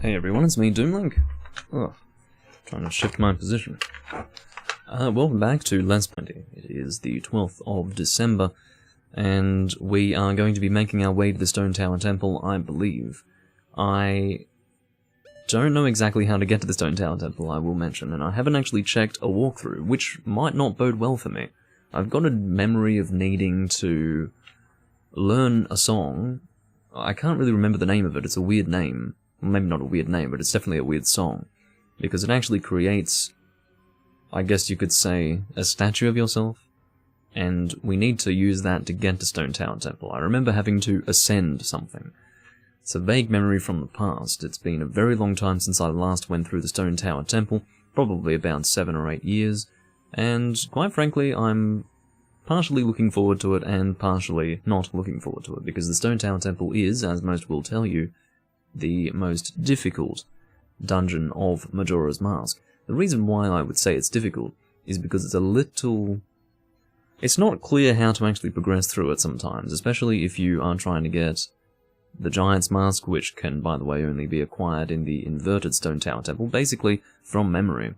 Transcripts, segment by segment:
Hey everyone, it's me, Doomlink. Oh, trying to shift my position. Welcome back to Let's Play. It is the 12th of December, and we are going to be making our way to the Stone Tower Temple, I believe. I don't know exactly how to get to the Stone Tower Temple, I will mention, and I haven't actually checked a walkthrough, which might not bode well for me. I've got a memory of needing to learn a song. I can't really remember the name of it, it's a weird name. Well, maybe not a weird name, but it's definitely a weird song. Because it actually creates, I guess you could say, a statue of yourself. And we need to use that to get to Stone Tower Temple. I remember having to ascend something. It's a vague memory from the past. It's been a very long time since I last went through the Stone Tower Temple, probably about 7 or 8 years, and quite frankly, I'm partially looking forward to it and partially not looking forward to it, because the Stone Tower Temple is, as most will tell you, the most difficult dungeon of Majora's Mask. The reason why I would say it's difficult is because it's a little... It's not clear how to actually progress through it sometimes, especially if you are trying to get the Giant's Mask, which can, by the way, only be acquired in the inverted Stone Tower Temple, basically from memory.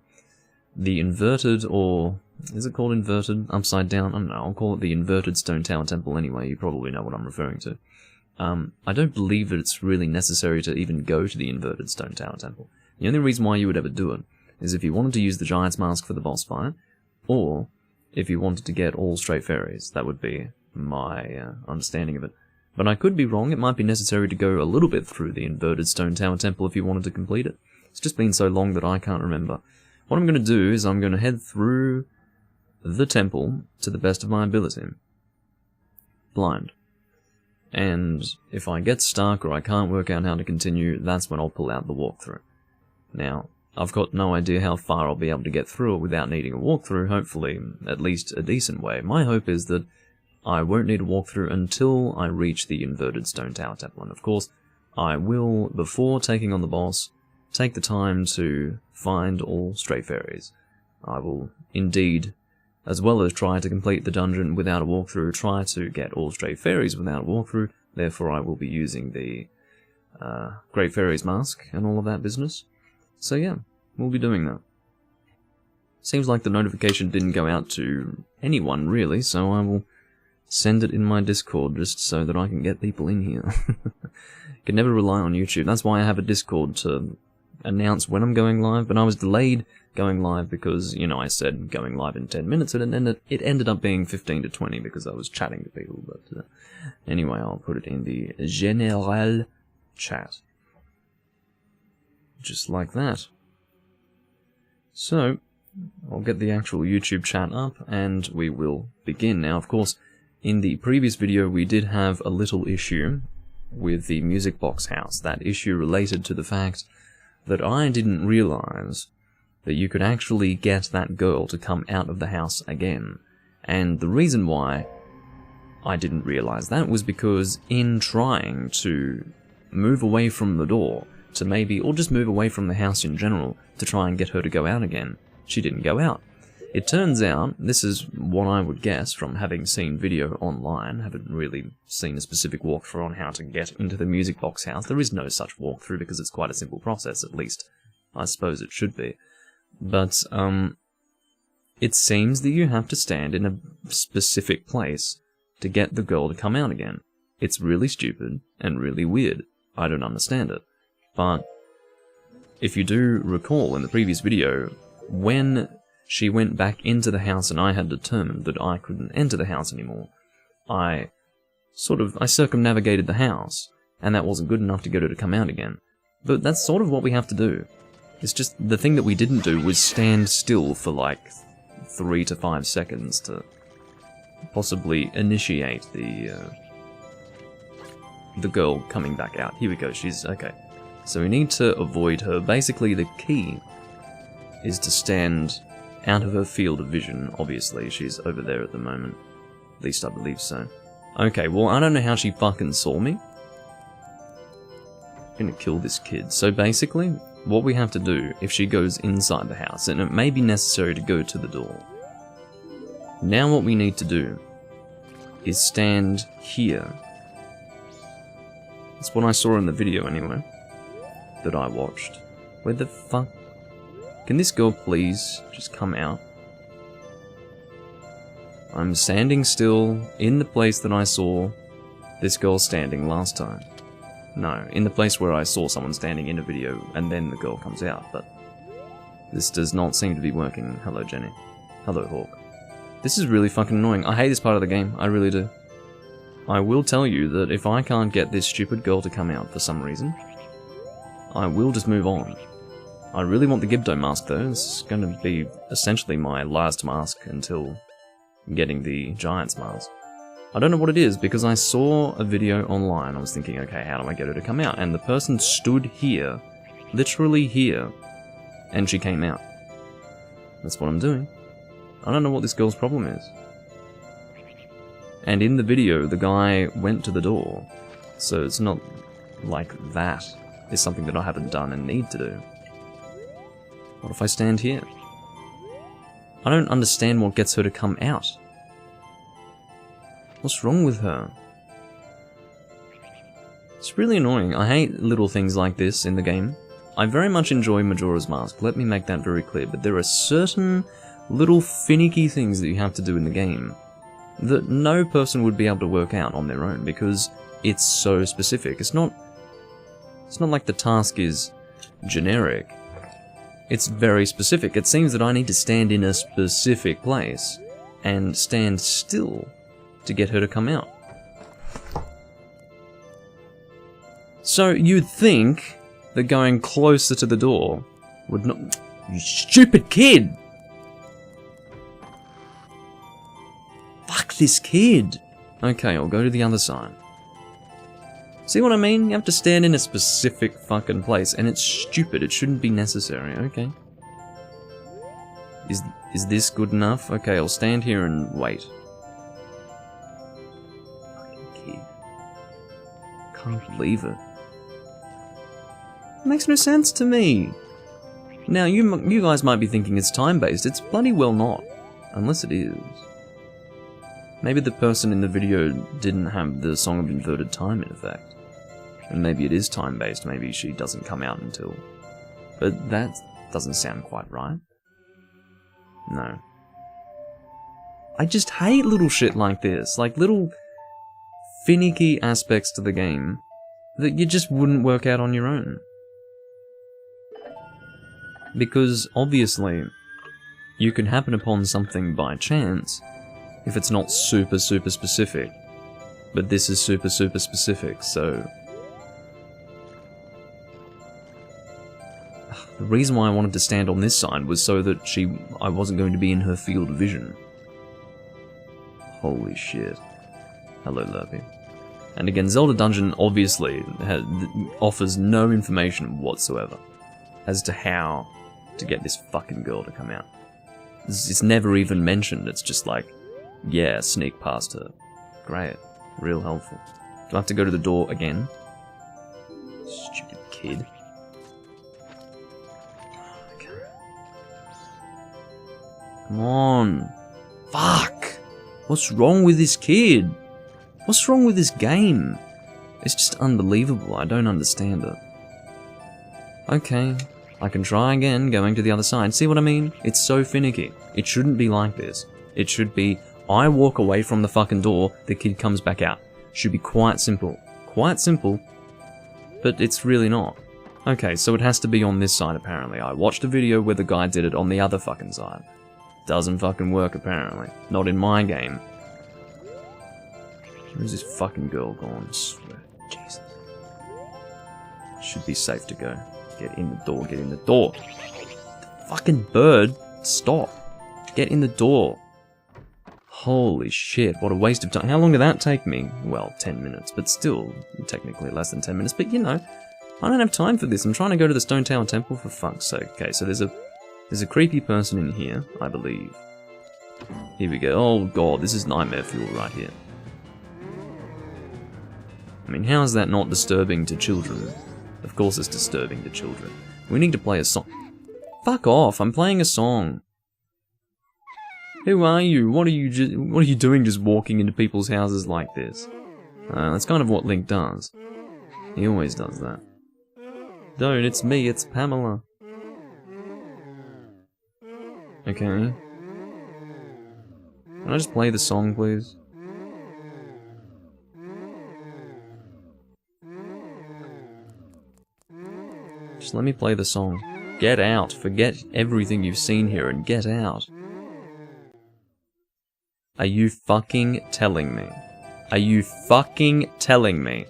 The inverted, or... is it called inverted? Upside down? I don't know, I'll call it the inverted Stone Tower Temple anyway, you probably know what I'm referring to. I don't believe that it's really necessary to even go to the inverted Stone Tower Temple. The only reason why you would ever do it is if you wanted to use the Giant's Mask for the boss fight, or if you wanted to get all straight fairies. That would be my understanding of it. But I could be wrong, it might be necessary to go a little bit through the inverted Stone Tower Temple if you wanted to complete it. It's just been so long that I can't remember. What I'm going to do is I'm going to head through the temple to the best of my ability. Blind. And if I get stuck or I can't work out how to continue, that's when I'll pull out the walkthrough. Now, I've got no idea how far I'll be able to get through it without needing a walkthrough, hopefully at least a decent way. My hope is that I won't need a walkthrough until I reach the inverted Stone Tower Temple, and of course, I will, before taking on the boss, take the time to find all stray fairies. I will indeed, as well as try to complete the dungeon without a walkthrough, try to get all stray fairies without a walkthrough, therefore I will be using the Great Fairy's Mask and all of that business. So yeah, we'll be doing that. Seems like the notification didn't go out to anyone really, so I will send it in my Discord just so that I can get people in here. Can never rely on YouTube, that's why I have a Discord to announce when I'm going live, but I was delayed going live because, you know, I said going live in 10 minutes, and it ended up being 15 to 20 because I was chatting to people, but anyway, I'll put it in the General chat. Just like that. So, I'll get the actual YouTube chat up, and we will begin. Now, of course, in the previous video we did have a little issue with the music box house. That issue related to the fact that I didn't realize that you could actually get that girl to come out of the house again. And the reason why I didn't realize that was because in trying to move away from the door to maybe, or just move away from the house in general to try and get her to go out again, she didn't go out. It turns out, this is what I would guess from having seen video online, haven't really seen a specific walkthrough on how to get into the music box house. There is no such walkthrough because it's quite a simple process, at least I suppose it should be. But, it seems that you have to stand in a specific place to get the girl to come out again. It's really stupid and really weird. I don't understand it. But, if you do recall in the previous video, when she went back into the house and I had determined that I couldn't enter the house anymore, I circumnavigated the house, and that wasn't good enough to get her to come out again. But that's sort of what we have to do. It's just, the thing that we didn't do was stand still for like 3 to 5 seconds to possibly initiate the girl coming back out. Here we go, she's okay. So we need to avoid her. Basically the key is to stand out of her field of vision. Obviously, she's over there at the moment. At least I believe so. Okay, well, I don't know how she fucking saw me. I'm gonna kill this kid. So basically, what we have to do, if she goes inside the house, and it may be necessary to go to the door. Now what we need to do is stand here. That's what I saw in the video anyway. that I watched. Where the fuck? Can this girl please just come out? I'm standing still in the place that I saw this girl standing last time. No, in the place where I saw someone standing in a video and then the girl comes out, but this does not seem to be working. Hello, Jenny. Hello, Hawk. This is really fucking annoying. I hate this part of the game. I really do. I will tell you that if I can't get this stupid girl to come out for some reason, I will just move on. I really want the Gibdo Mask though. It's going to be essentially my last mask until getting the Giant's Mask. I don't know what it is, because I saw a video online. I was thinking, okay, how do I get her to come out? And the person stood here, literally here, and she came out. That's what I'm doing. I don't know what this girl's problem is. And in the video, the guy went to the door, so it's not like that is something that I haven't done and need to do. What if I stand here? I don't understand what gets her to come out. What's wrong with her? It's really annoying. I hate little things like this in the game. I very much enjoy Majora's Mask, let me make that very clear, but there are certain little finicky things that you have to do in the game that no person would be able to work out on their own, because it's so specific. It's not like the task is generic. It's very specific. It seems that I need to stand in a specific place and stand still to get her to come out. So you'd think that going closer to the door would not... You stupid kid! Fuck this kid! Okay, I'll go to the other side. See what I mean? You have to stand in a specific fucking place, and it's stupid. It shouldn't be necessary. Okay. Is this good enough? Okay, I'll stand here and wait. Fucking kid. Can't believe it. It makes no sense to me. Now, you guys might be thinking it's time-based. It's bloody well not. Unless it is. Maybe the person in the video didn't have the Song of Inverted Time in effect. And maybe it is time-based, maybe she doesn't come out until... But that doesn't sound quite right. No. I just hate little shit like this, like little finicky aspects to the game that you just wouldn't work out on your own. Because, obviously, you can happen upon something by chance if it's not super specific. But this is super specific, so... The reason why I wanted to stand on this side was so that I wasn't going to be in her field of vision. Holy shit. Hello, Lurpy. And again, Zelda Dungeon obviously offers no information whatsoever as to how to get this fucking girl to come out. It's never even mentioned, it's just like, yeah, sneak past her. Great. Real helpful. Do I have to go to the door again? Stupid kid. Come on. Fuck! What's wrong with this kid? What's wrong with this game? It's just unbelievable. I don't understand it. Okay. I can try again, going to the other side. See what I mean? It's so finicky. It shouldn't be like this. It should be, I walk away from the fucking door, the kid comes back out. Should be quite simple. Quite simple. But it's really not. Okay, so it has to be on this side apparently. I watched a video where the guy did it on the other fucking side. Doesn't fucking work apparently. Not in my game. Where's this fucking girl gone? I swear. Jesus. Should be safe to go. Get in the door, get in the door. The fucking bird. Stop. Get in the door. Holy shit, what a waste of time. How long did that take me? Well, 10 minutes, but still, technically less than 10 minutes. But you know, I don't have time for this. I'm trying to go to the Stone Tower Temple for fuck's sake. Okay, so there's a creepy person in here, I believe. Here we go. Oh god, this is nightmare fuel right here. I mean, how is that not disturbing to children? Of course it's disturbing to children. We need to play a song. Fuck off, I'm playing a song. Who are you? What are you doing just walking into people's houses like this? That's kind of what Link does. He always does that. Don't, it's me, it's Pamela. Okay. Can I just play the song, please? Just let me play the song. Get out. Forget everything you've seen here and get out. Are you fucking telling me? Are you fucking telling me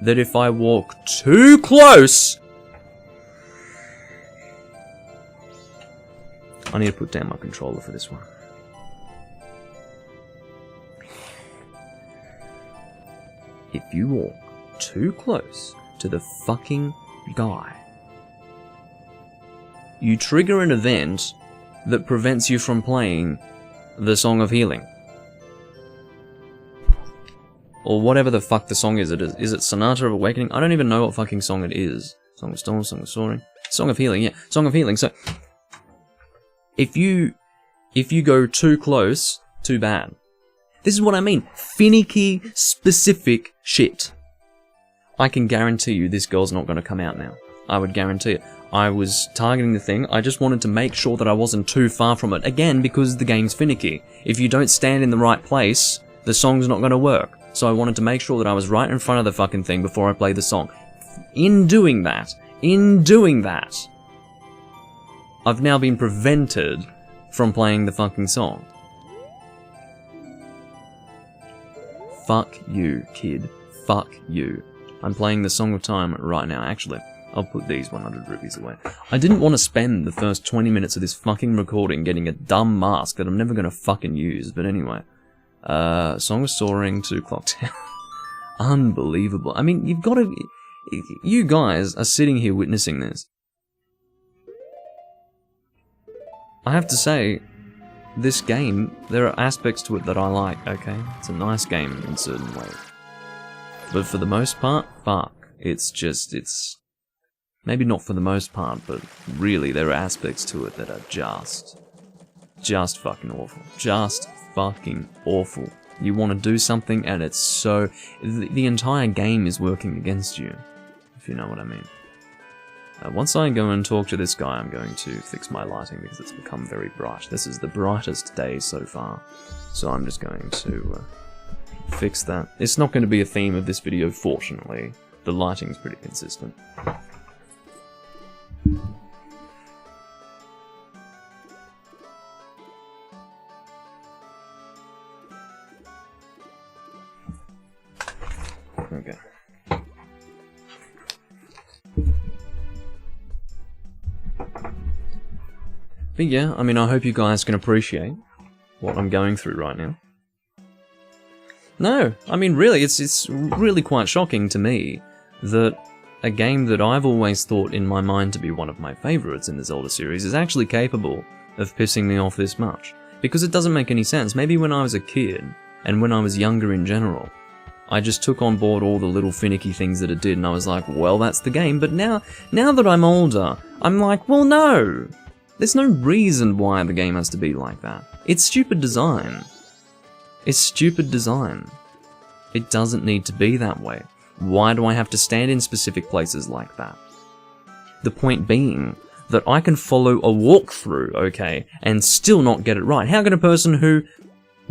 that if I walk too close... I need to put down my controller for this one. If you walk too close to the fucking guy, you trigger an event that prevents you from playing the Song of Healing. Or whatever the fuck the song is. Is it Sonata of Awakening? I don't even know what fucking song it is. Song of Storm, Song of Soaring. Song of Healing, yeah. Song of Healing. So, if you go too close, too bad. This is what I mean. Finicky, specific shit. I can guarantee you this girl's not going to come out now. I would guarantee it. I was targeting the thing. I just wanted to make sure that I wasn't too far from it. Again, because the game's finicky. If you don't stand in the right place, the song's not going to work. So I wanted to make sure that I was right in front of the fucking thing before I played the song. In doing that, I've now been prevented from playing the fucking song. Fuck you, kid. Fuck you. I'm playing the Song of Time right now. Actually, I'll put these 100 rupees away. I didn't want to spend the first 20 minutes of this fucking recording getting a dumb mask that I'm never going to fucking use, but anyway. Song of Soaring to Clock Tower. Unbelievable. I mean, you've got to... You guys are sitting here witnessing this. I have to say, this game, there are aspects to it that I like, okay? It's a nice game in certain ways. But for the most part, fuck. It's just, it's... Maybe not for the most part, but really there are aspects to it that are just fucking awful. Just fucking awful. You want to do something and it's so... The entire game is working against you, if you know what I mean. Once I go and talk to this guy, I'm going to fix my lighting because it's become very bright. This is the brightest day so far, so I'm just going to fix that. It's not going to be a theme of this video, fortunately. The lighting's pretty consistent. Okay. But yeah, I mean, I hope you guys can appreciate what I'm going through right now. No, I mean, really, it's really quite shocking to me that a game that I've always thought in my mind to be one of my favourites in the Zelda series is actually capable of pissing me off this much. Because it doesn't make any sense. Maybe when I was a kid, and when I was younger in general, I just took on board all the little finicky things that it did, and I was like, well, that's the game. But now that I'm older, I'm like, well, no. There's no reason why the game has to be like that. It's stupid design. It's stupid design. It doesn't need to be that way. Why do I have to stand in specific places like that? The point being that I can follow a walkthrough, okay, and still not get it right. How can a person who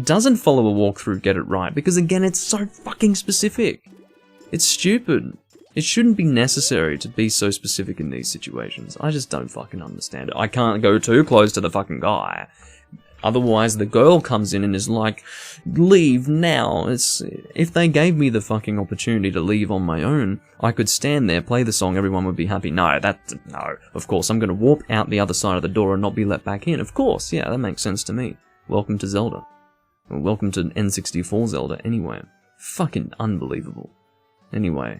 doesn't follow a walkthrough get it right? Because again, it's so fucking specific. It's stupid. It shouldn't be necessary to be so specific in these situations. I just don't fucking understand it. I can't go too close to the fucking guy. Otherwise, the girl comes in and is like, leave now. If they gave me the fucking opportunity to leave on my own, I could stand there, play the song, everyone would be happy. No. Of course, I'm going to warp out the other side of the door and not be let back in. Of course, yeah, that makes sense to me. Welcome to Zelda. Well, welcome to N64 Zelda, anyway. Fucking unbelievable. Anyway.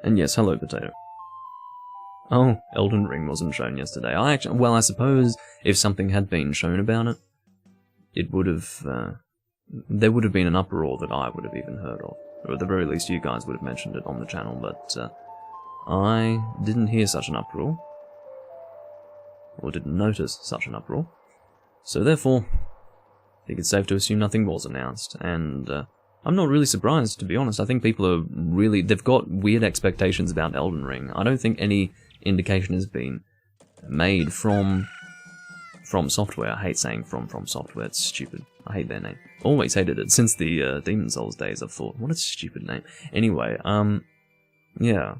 And yes, hello, Potato. Oh, Elden Ring wasn't shown yesterday. Well, I suppose if something had been shown about it, it would have, there would have been an uproar that I would have even heard of. Or at the very least, you guys would have mentioned it on the channel, but, I didn't hear such an uproar. Or didn't notice such an uproar. So therefore, think it's safe to assume nothing was announced, and I'm not really surprised, to be honest. I think people are really... They've got weird expectations about Elden Ring. I don't think any indication has been made from Software. I hate saying from Software, it's stupid. I hate their name. Always hated it, since the Demon Souls days, I've thought, what a stupid name. Anyway, yeah.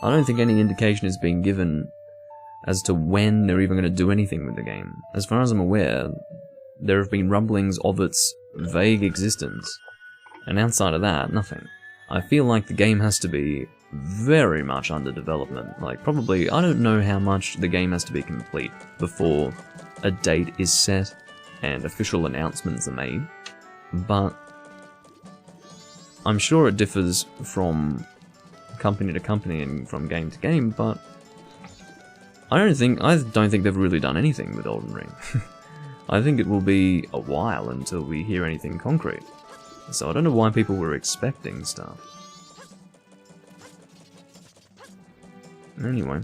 I don't think any indication has been given as to when they're even going to do anything with the game. As far as I'm aware, there have been rumblings of its vague existence, and outside of that, nothing. I feel like the game has to be very much under development. Like, probably, I don't know how much the game has to be complete before a date is set and official announcements are made, but I'm sure it differs from company to company and from game to game, but I don't think they've really done anything with Elden Ring. I think it will be a while until we hear anything concrete. So I don't know why people were expecting stuff. Anyway.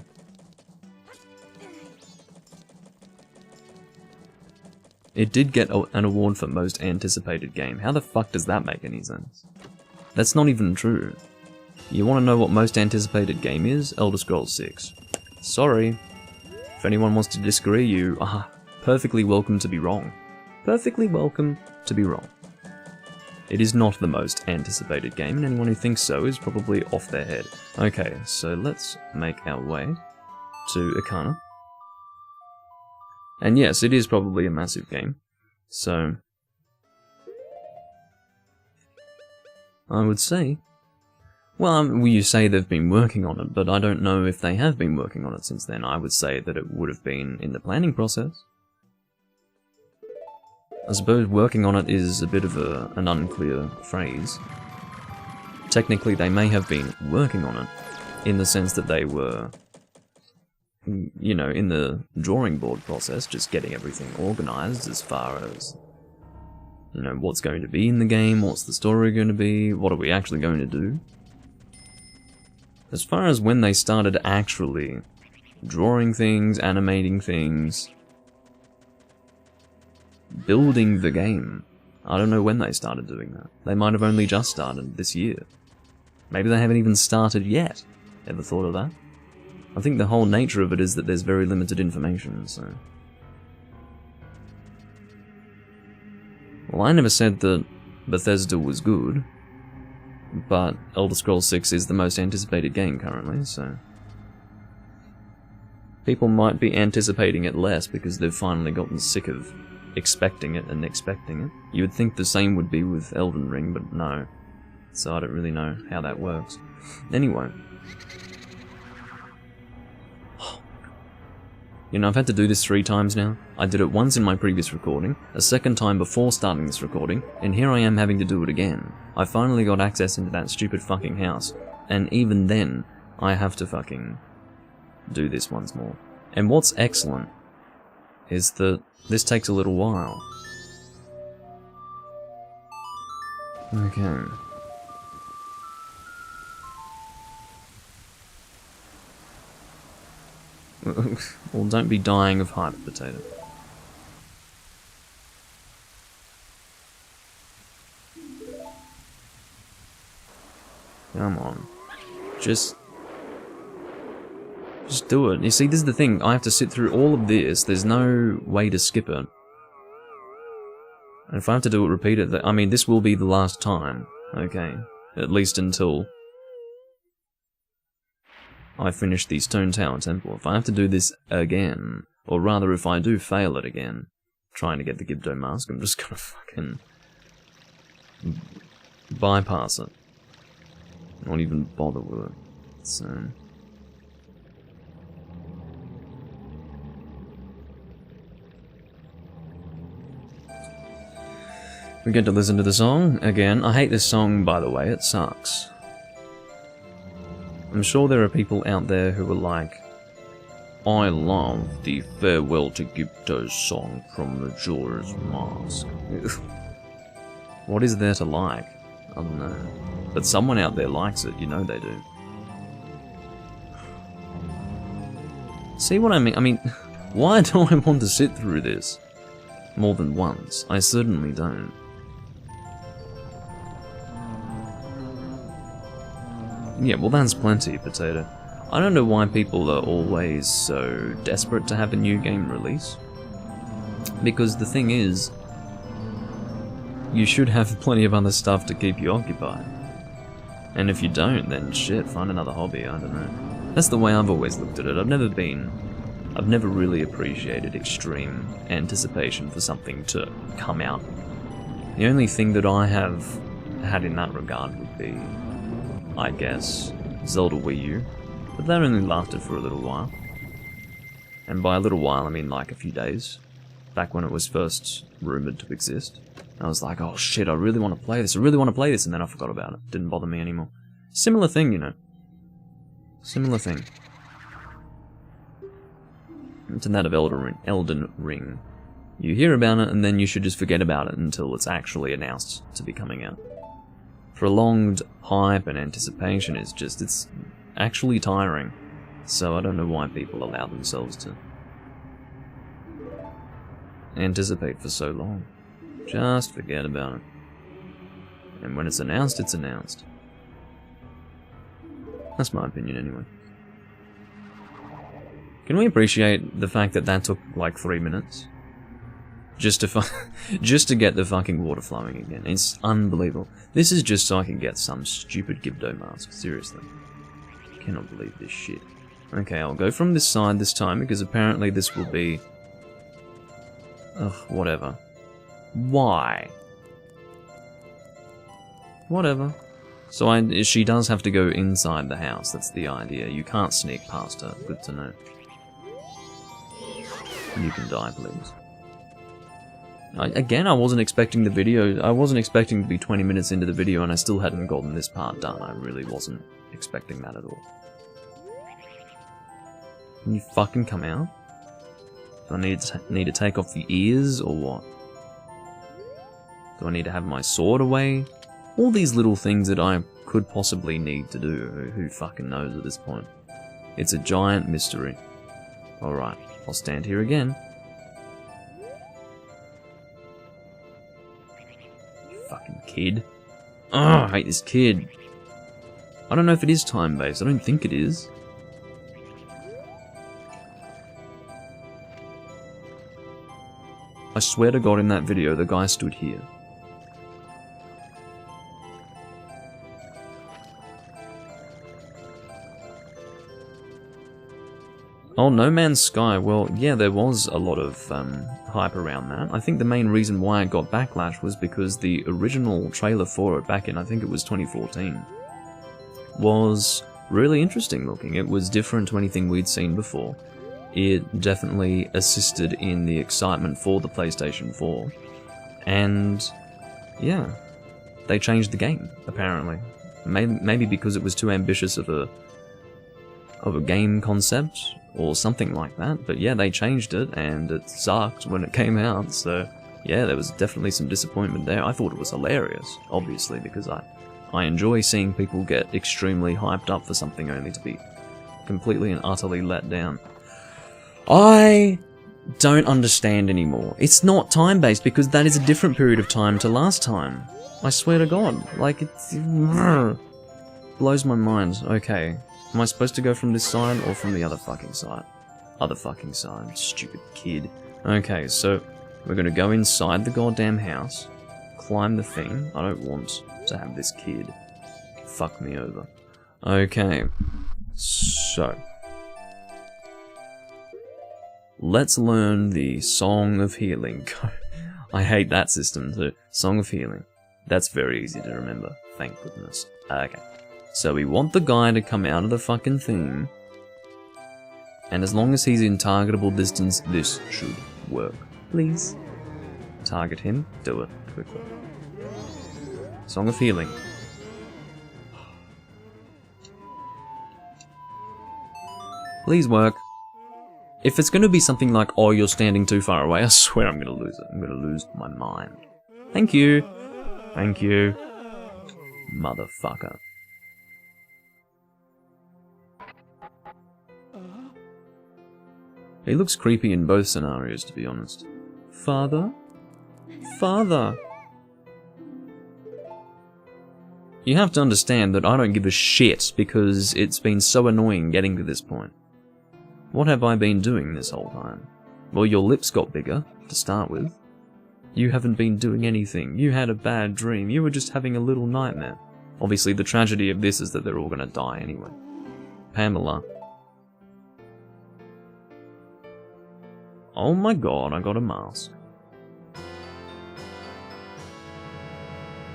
It did get an award for most anticipated game. How the fuck does that make any sense? That's not even true. You want to know what most anticipated game is? Elder Scrolls 6. Sorry. If anyone wants to disagree, you are perfectly welcome to be wrong. Perfectly welcome to be wrong. It is not the most anticipated game, and anyone who thinks so is probably off their head. Okay, so let's make our way to Ikana. And yes, it is probably a massive game, so I would say, well, you say they've been working on it, but I don't know if they have been working on it since then. I would say that it would have been in the planning process. I suppose working on it is a bit of an unclear phrase. Technically, they may have been working on it, in the sense that they were, you know, in the drawing board process, just getting everything organized as far as, you know, what's going to be in the game, what's the story going to be, what are we actually going to do. As far as when they started actually drawing things, animating things, building the game, I don't know when they started doing that. They might have only just started this year. Maybe they haven't even started yet. Ever thought of that? I think the whole nature of it is that there's very limited information, so... Well, I never said that Bethesda was good, but Elder Scrolls 6 is the most anticipated game currently, so... People might be anticipating it less because they've finally gotten sick of expecting it and expecting it. You would think the same would be with Elden Ring, but no. So I don't really know how that works. Anyway. You know, I've had to do this 3 times now. I did it once in my previous recording, a second time before starting this recording, and here I am having to do it again. I finally got access into that stupid fucking house, and even then, I have to fucking do this once more. And what's excellent is that this takes a little while. Okay. Well, don't be dying of hype, potato. Come on. Just do it. You see, this is the thing. I have to sit through all of this. There's no way to skip it. And if I have to do it repeatedly, I mean, this will be the last time. Okay. At least until I finish the Stone Tower Temple. If I have to do this again, or rather if I do fail it again, trying to get the Gibdo Mask, I'm just gonna fucking bypass it. Not even bother with it. So... we get to listen to the song again. I hate this song, by the way, it sucks. I'm sure there are people out there who are like, I love the Farewell to Gibdo song from Majora's Mask. What is there to like? I don't know. But someone out there likes it, you know they do. See what I mean? I mean, why do I want to sit through this? more than once. I certainly don't. Yeah, well that's plenty, Potato. I don't know why people are always so desperate to have a new game release. Because the thing is, you should have plenty of other stuff to keep you occupied. And if you don't, then shit, find another hobby, I don't know. That's the way I've always looked at it. I've never really appreciated extreme anticipation for something to come out. The only thing that I have had in that regard would be, I guess, Zelda Wii U. But that only lasted for a little while. And by a little while, I mean like a few days. Back when it was first rumoured to exist. I was like, oh shit, I really want to play this, and then I forgot about it. Didn't bother me anymore. Similar thing, you know. Similar thing. To that of Elden Ring. You hear about it, and then you should just forget about it until it's actually announced to be coming out. Prolonged hype and anticipation is just, it's actually tiring. So I don't know why people allow themselves to anticipate for so long. Just forget about it. And when it's announced, it's announced. That's my opinion anyway. Can we appreciate the fact that that took like 3 minutes? Just to get the fucking water flowing again. It's unbelievable. This is just so I can get some stupid Gibdo Mask. Seriously. I cannot believe this shit. Okay, I'll go from this side this time because apparently this will be... Ugh, whatever. Why? Whatever. So she does have to go inside the house, that's the idea. You can't sneak past her. Good to know. You can die, please. Again, I wasn't expecting the video. I wasn't expecting to be 20 minutes into the video and I still hadn't gotten this part done. I really wasn't expecting that at all. Can you fucking come out? Do I need to take off the ears or what? Do I need to have my sword away? All these little things that I could possibly need to do. Who fucking knows at this point? It's a giant mystery. Alright, I'll stand here again. You fucking kid. Oh, I hate this kid. I don't know if it is time-based. I don't think it is. I swear to God in that video, the guy stood here. Oh, No Man's Sky, well, yeah, there was a lot of hype around that. I think the main reason why it got backlash was because the original trailer for it back in, I think it was 2014, was really interesting looking. It was different to anything we'd seen before. It definitely assisted in the excitement for the PlayStation 4. And, yeah, they changed the game, apparently. Maybe because it was too ambitious of a game concept, or something like that, but yeah, they changed it, and it sucked when it came out, so yeah, there was definitely some disappointment there. I thought it was hilarious, obviously, because I enjoy seeing people get extremely hyped up for something only to be completely and utterly let down. I don't understand anymore. It's not time-based, because that is a different period of time to last time. I swear to God, like, it blows my mind. Okay. Am I supposed to go from this side or from the other fucking side? Other fucking side, stupid kid. Okay, so we're gonna go inside the goddamn house, climb the thing. I don't want to have this kid fuck me over. Okay, so let's learn the Song of Healing. I hate that system too. Song of Healing. That's very easy to remember, thank goodness. Okay. So we want the guy to come out of the fucking thing, and as long as he's in targetable distance, this should work. Please. Target him, do it, quickly. Song of Healing. Please work. If it's gonna be something like, oh, you're standing too far away, I swear I'm gonna lose it. I'm gonna lose my mind. Thank you. Thank you. Motherfucker. He looks creepy in both scenarios, to be honest. Father? father. You have to understand that I don't give a shit because it's been so annoying getting to this point. What have I been doing this whole time? Well, your lips got bigger, to start with. You haven't been doing anything. You had a bad dream. You were just having a little nightmare. Obviously, the tragedy of this is that they're all gonna die anyway. Pamela. Oh my god, I got a mask.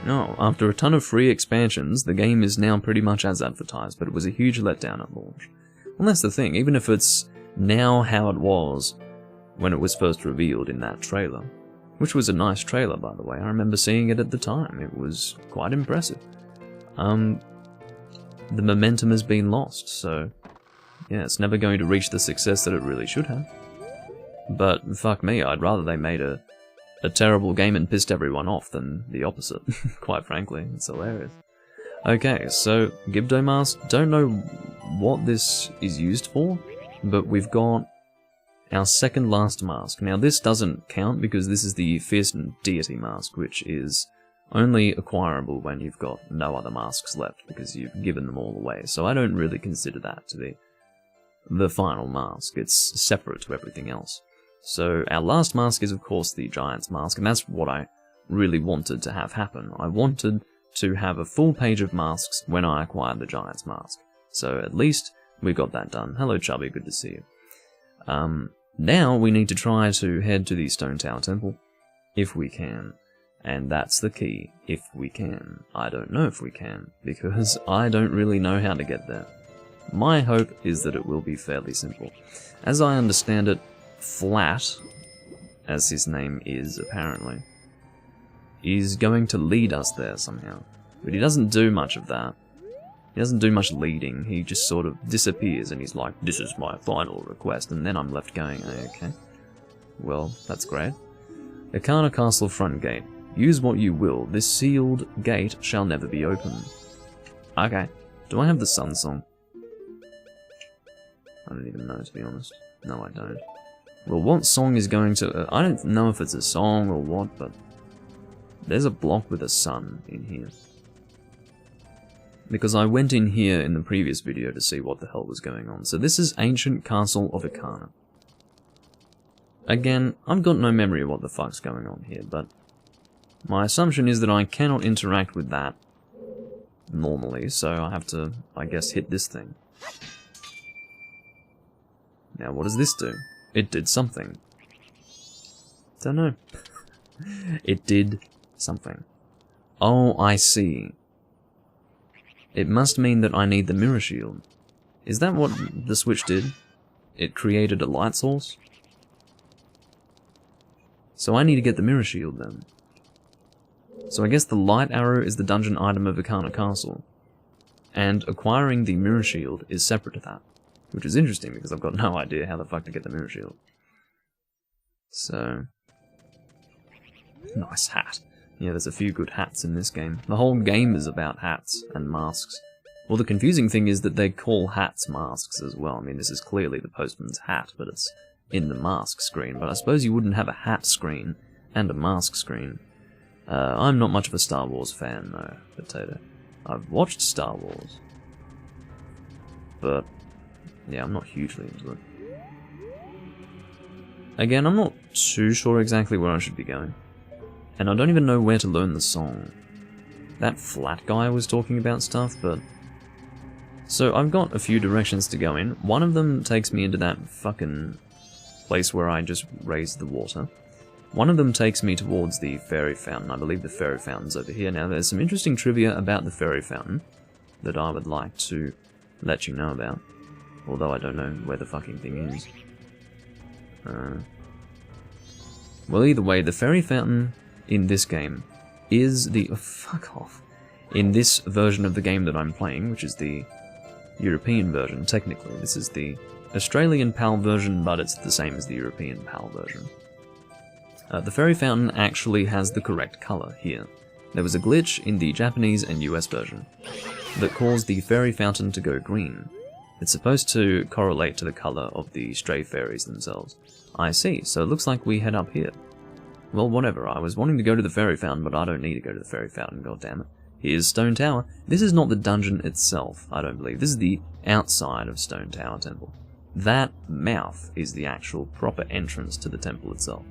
No, after a ton of free expansions, the game is now pretty much as advertised, but it was a huge letdown at launch. Well, that's the thing, even if it's now how it was when it was first revealed in that trailer. Which was a nice trailer, by the way. I remember seeing it at the time. It was quite impressive. The momentum has been lost, so yeah, it's never going to reach the success that it really should have. But fuck me, I'd rather they made a terrible game and pissed everyone off than the opposite, quite frankly. It's hilarious. Okay, so Gibdo Mask, don't know what this is used for, but we've got our second last mask. Now this doesn't count because this is the Fearsome Deity Mask, which is only acquirable when you've got no other masks left, because you've given them all away. So I don't really consider that to be the final mask. It's separate to everything else. So our last mask is of course the Giant's Mask, and that's what I really wanted to have happen. I wanted to have a full page of masks when I acquired the Giant's Mask. So at least we got that done. Hello Chubby, good to see you. Now we need to try to head to the Stone Tower Temple, if we can. And that's the key, if we can. I don't know if we can, because I don't really know how to get there. My hope is that it will be fairly simple. As I understand it, Flat, as his name is apparently, is going to lead us there somehow. But he doesn't do much of that. He doesn't do much leading, he just sort of disappears and he's like, this is my final request, and then I'm left going, okay. Well, that's great. Ikana Castle Front Gate. Use what you will, this sealed gate shall never be opened. Okay. Do I have the Sun Song? I don't even know, to be honest. No, I don't. Well, what song is going to... I don't know if it's a song or what, but... There's a block with a sun in here. Because I went in here in the previous video to see what the hell was going on. So this is Ancient Castle of Ikana. Again, I've got no memory of what the fuck's going on here, but... My assumption is that I cannot interact with that normally, so I have to, I guess, hit this thing. Now, what does this do? It did something. Don't know. It did something. Oh, I see. It must mean that I need the mirror shield. Is that what the switch did? It created a light source? So I need to get the mirror shield then. So I guess the light arrow is the dungeon item of Ikana Castle. And acquiring the mirror shield is separate to that. Which is interesting because I've got no idea how the fuck to get the mirror shield. So... Nice hat. Yeah, there's a few good hats in this game. The whole game is about hats and masks. Well, the confusing thing is that they call hats masks as well. I mean, this is clearly the postman's hat, but it's in the mask screen. But I suppose you wouldn't have a hat screen and a mask screen. I'm not much of a Star Wars fan, though, Potato. I've watched Star Wars. But, yeah, I'm not hugely into it. Again, I'm not too sure exactly where I should be going. And I don't even know where to learn the song. That Flat guy was talking about stuff, but... So, I've got a few directions to go in. One of them takes me into that fucking place where I just raised the water. One of them takes me towards the fairy fountain. I believe the fairy fountain's over here. Now, there's some interesting trivia about the fairy fountain that I would like to let you know about. Although I don't know where the fucking thing is. Well, either way, the fairy fountain in this game is the... Oh, fuck off. In this version of the game that I'm playing, which is the European version, technically. This is the Australian PAL version, but it's the same as the European PAL version. The fairy fountain actually has the correct color here. There was a glitch in the Japanese and US version that caused the fairy fountain to go green. It's supposed to correlate to the color of the stray fairies themselves. I see, so it looks like we head up here. Well, whatever. I was wanting to go to the fairy fountain, but I don't need to go to the fairy fountain, goddammit. Here's Stone Tower. This is not the dungeon itself, I don't believe. This is the outside of Stone Tower Temple. That mouth is the actual proper entrance to the temple itself,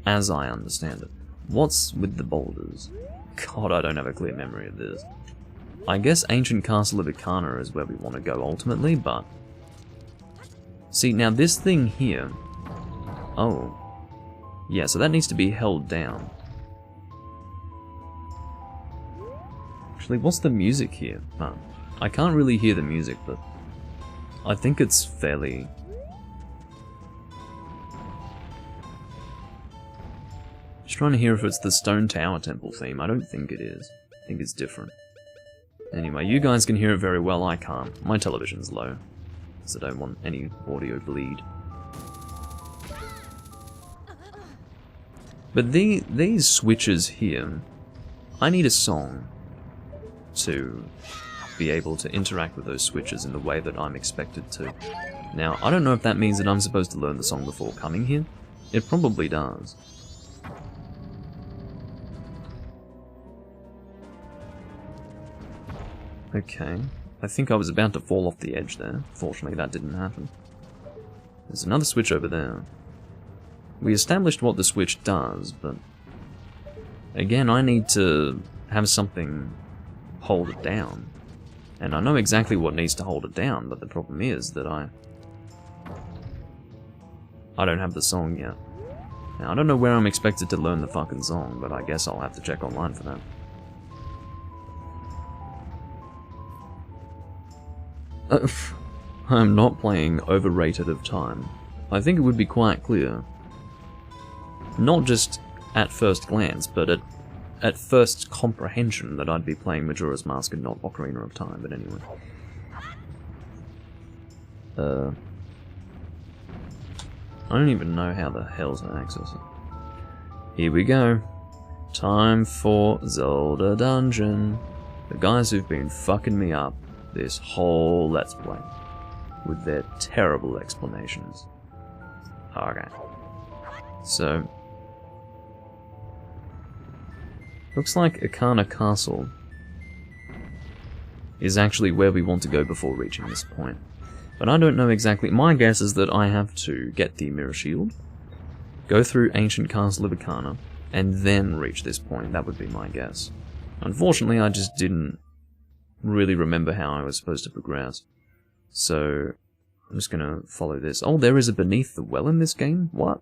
as I understand it. What's with the boulders? God, I don't have a clear memory of this. I guess Ancient Castle of Ikana is where we want to go ultimately, but... See, now this thing here... Oh. Yeah, so that needs to be held down. Actually, what's the music here? I can't really hear the music, but... I think it's fairly... Just trying to hear if it's the Stone Tower Temple theme. I don't think it is. I think it's different. Anyway, you guys can hear it very well, I can't. My television's low, so I don't want any audio bleed. But these switches here, I need a song to be able to interact with those switches in the way that I'm expected to. Now, I don't know if that means that I'm supposed to learn the song before coming here. It probably does. Okay, I think I was about to fall off the edge there. Fortunately, that didn't happen. There's another switch over there. We established what the switch does, but... Again, I need to have something hold it down. And I know exactly what needs to hold it down, but the problem is that I don't have the song yet. Now, I don't know where I'm expected to learn the fucking song, but I guess I'll have to check online for that. I'm not playing overrated of time. I think it would be quite clear. Not just at first glance, but at first comprehension that I'd be playing Majora's Mask and not Ocarina of Time, but anyway. I don't even know how the hell to access it. Here we go. Time for Zelda Dungeon. The guys who've been fucking me up this whole Let's Play with their terrible explanations. Okay. So, looks like Ikana Castle is actually where we want to go before reaching this point. But I don't know exactly. My guess is that I have to get the Mirror Shield, go through Ancient Castle of Ikana, and then reach this point. That would be my guess. Unfortunately, I just didn't really remember how I was supposed to progress. So, I'm just gonna follow this. Oh, there is a beneath the well in this game? What?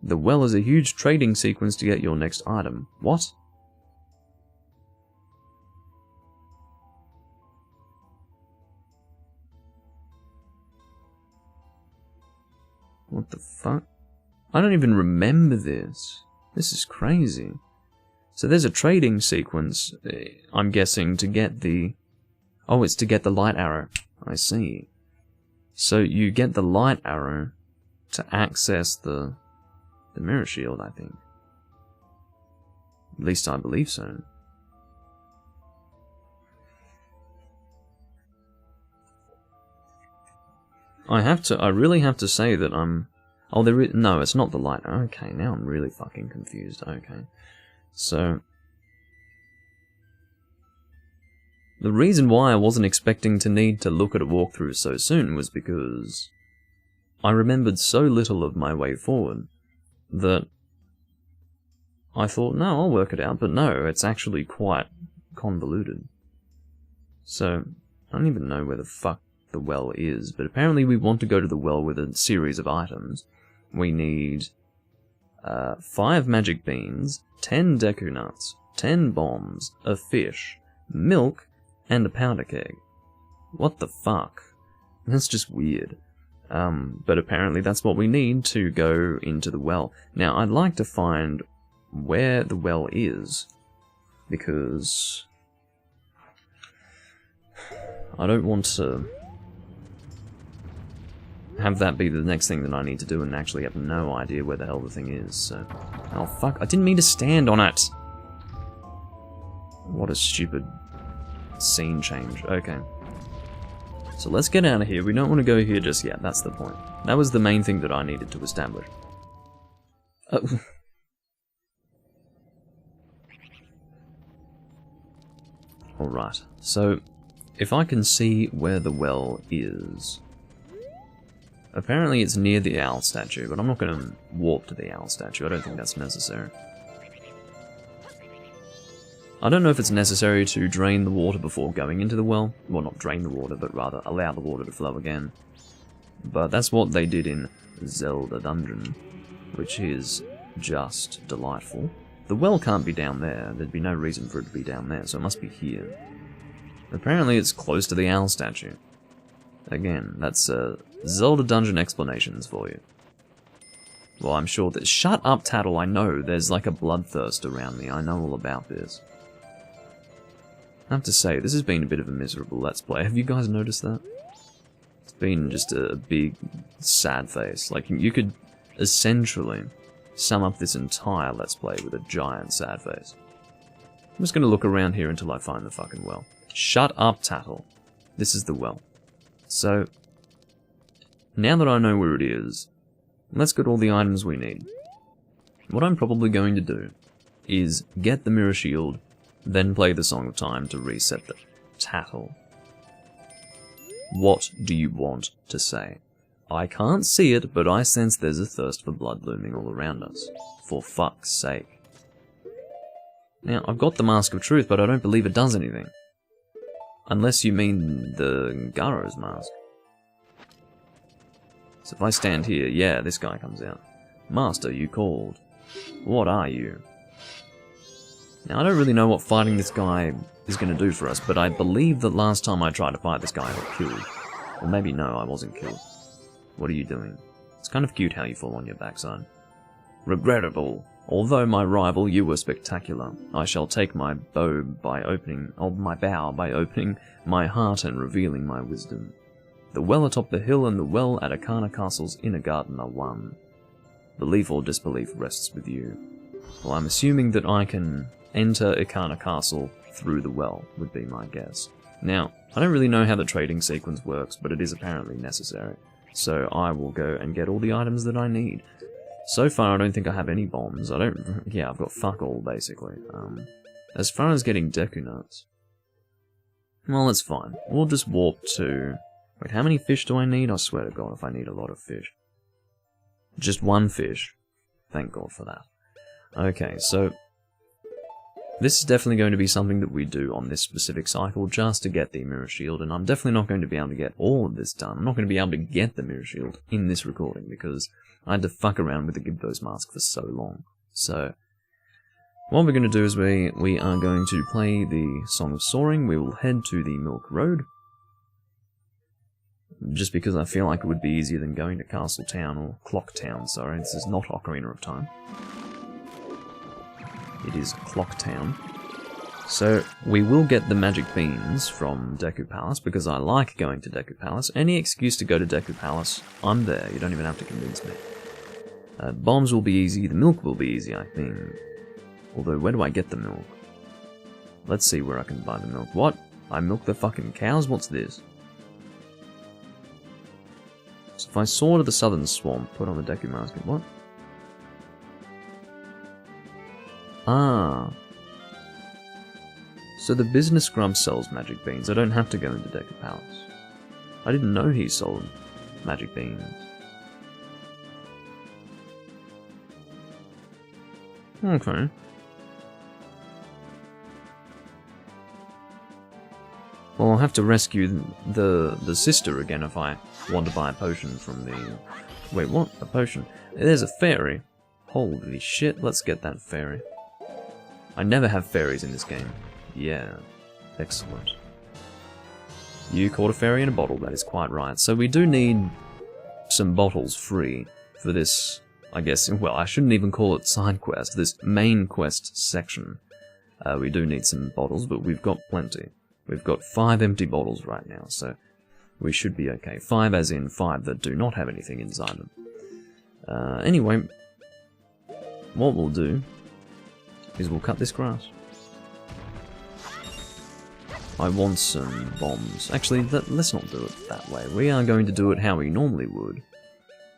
The well is a huge trading sequence to get your next item. What? What the fuck? I don't even remember this. This is crazy. So there's a trading sequence, I'm guessing, to get the... Oh, it's to get the light arrow. I see. So you get the light arrow to access the Mirror Shield, I think. At least I believe so. I really have to say that I'm... Oh, there is... No, it's not the light arrow. Okay, now I'm really fucking confused. Okay. So... The reason why I wasn't expecting to need to look at a walkthrough so soon was because I remembered so little of my way forward that I thought, no, I'll work it out, but no, it's actually quite convoluted. So, I don't even know where the fuck the well is, but apparently we want to go to the well with a series of items. We need 5 magic beans, 10 Deku nuts, 10 bombs, a fish, milk, and a powder keg. What the fuck? That's just weird. But apparently that's what we need to go into the well. Now, I'd like to find where the well is, because I don't want to have that be the next thing that I need to do and actually have no idea where the hell the thing is, so... Oh, fuck, I didn't mean to stand on it! What a stupid scene change. Okay. So let's get out of here. We don't want to go here just yet, that's the point. That was the main thing that I needed to establish. Alright, so if I can see where the well is... Apparently it's near the owl statue, but I'm not going to warp to the owl statue. I don't think that's necessary. I don't know if it's necessary to drain the water before going into the well. Well, not drain the water, but rather allow the water to flow again. But that's what they did in Zelda Dungeon, which is just delightful. The well can't be down there. There'd be no reason for it to be down there, so it must be here. Apparently it's close to the owl statue. Again, that's Zelda Dungeon explanations for you. Well, I'm sure that... Shut up, Tattle, I know. There's like a bloodthirst around me. I know all about this. I have to say, this has been a bit of a miserable Let's Play. Have you guys noticed that? It's been just a big, sad face. Like, you could essentially sum up this entire Let's Play with a giant sad face. I'm just gonna look around here until I find the fucking well. Shut up, Tattle. This is the well. So, now that I know where it is, let's get all the items we need. What I'm probably going to do is get the mirror shield, then play the Song of Time to reset the Tattle. What do you want to say? I can't see it, but I sense there's a thirst for blood looming all around us. For fuck's sake. Now, I've got the Mask of Truth, but I don't believe it does anything. Unless you mean the Garo's mask. So if I stand here, yeah, this guy comes out. Master, you called. What are you? Now, I don't really know what fighting this guy is going to do for us, but I believe that last time I tried to fight this guy I got killed. Or maybe no, I wasn't killed. What are you doing? It's kind of cute how you fall on your backside. Regrettable. Although my rival, you were spectacular. I shall take my bow by opening, my bow by opening my heart and revealing my wisdom. The well atop the hill and the well at Ikana Castle's inner garden are one. Belief or disbelief rests with you. Well, I'm assuming that I can enter Ikana Castle through the well, would be my guess. Now, I don't really know how the trading sequence works, but it is apparently necessary. So I will go and get all the items that I need. So far, I don't think I have any bombs. Yeah, I've got fuck all, basically. As far as getting Deku Nuts, well, it's fine. We'll just warp to... Wait, how many fish do I need? I swear to God if I need a lot of fish. Just one fish. Thank God for that. Okay, so... This is definitely going to be something that we do on this specific cycle just to get the Mirror Shield, and I'm definitely not going to be able to get all of this done. I'm not going to be able to get the Mirror Shield in this recording because I had to fuck around with the Gibdo Mask for so long. So, what we're going to do is we are going to play the Song of Soaring. We will head to the Milk Road, just because I feel like it would be easier than going to Castle Town, or Clock Town, sorry. This is not Ocarina of Time. It is Clock Town. So, we will get the magic beans from Deku Palace, because I like going to Deku Palace. Any excuse to go to Deku Palace, I'm there. You don't even have to convince me. Bombs will be easy. The milk will be easy, I think. Although, where do I get the milk? Let's see where I can buy the milk. What? I milk the fucking cows? What's this? So if I soar to the southern swamp, put on the Deku Mask, what? Ah. So the business scrub sells magic beans. I don't have to go into Deku Palace. I didn't know he sold magic beans. Okay. Well, I'll have to rescue the sister again if I want to buy a potion from the... Wait, what? A potion? There's a fairy. Holy shit, let's get that fairy. I never have fairies in this game. Yeah. Excellent. You caught a fairy in a bottle, that is quite right. So we do need some bottles free for this, I guess, well, I shouldn't even call it side quest, this main quest section. We do need some bottles, but we've got plenty. We've got 5 empty bottles right now, so we should be okay. 5 as in 5 that do not have anything inside them. Anyway, what we'll do is we'll cut this grass. I want some bombs. Actually, let's not do it that way. We are going to do it how we normally would,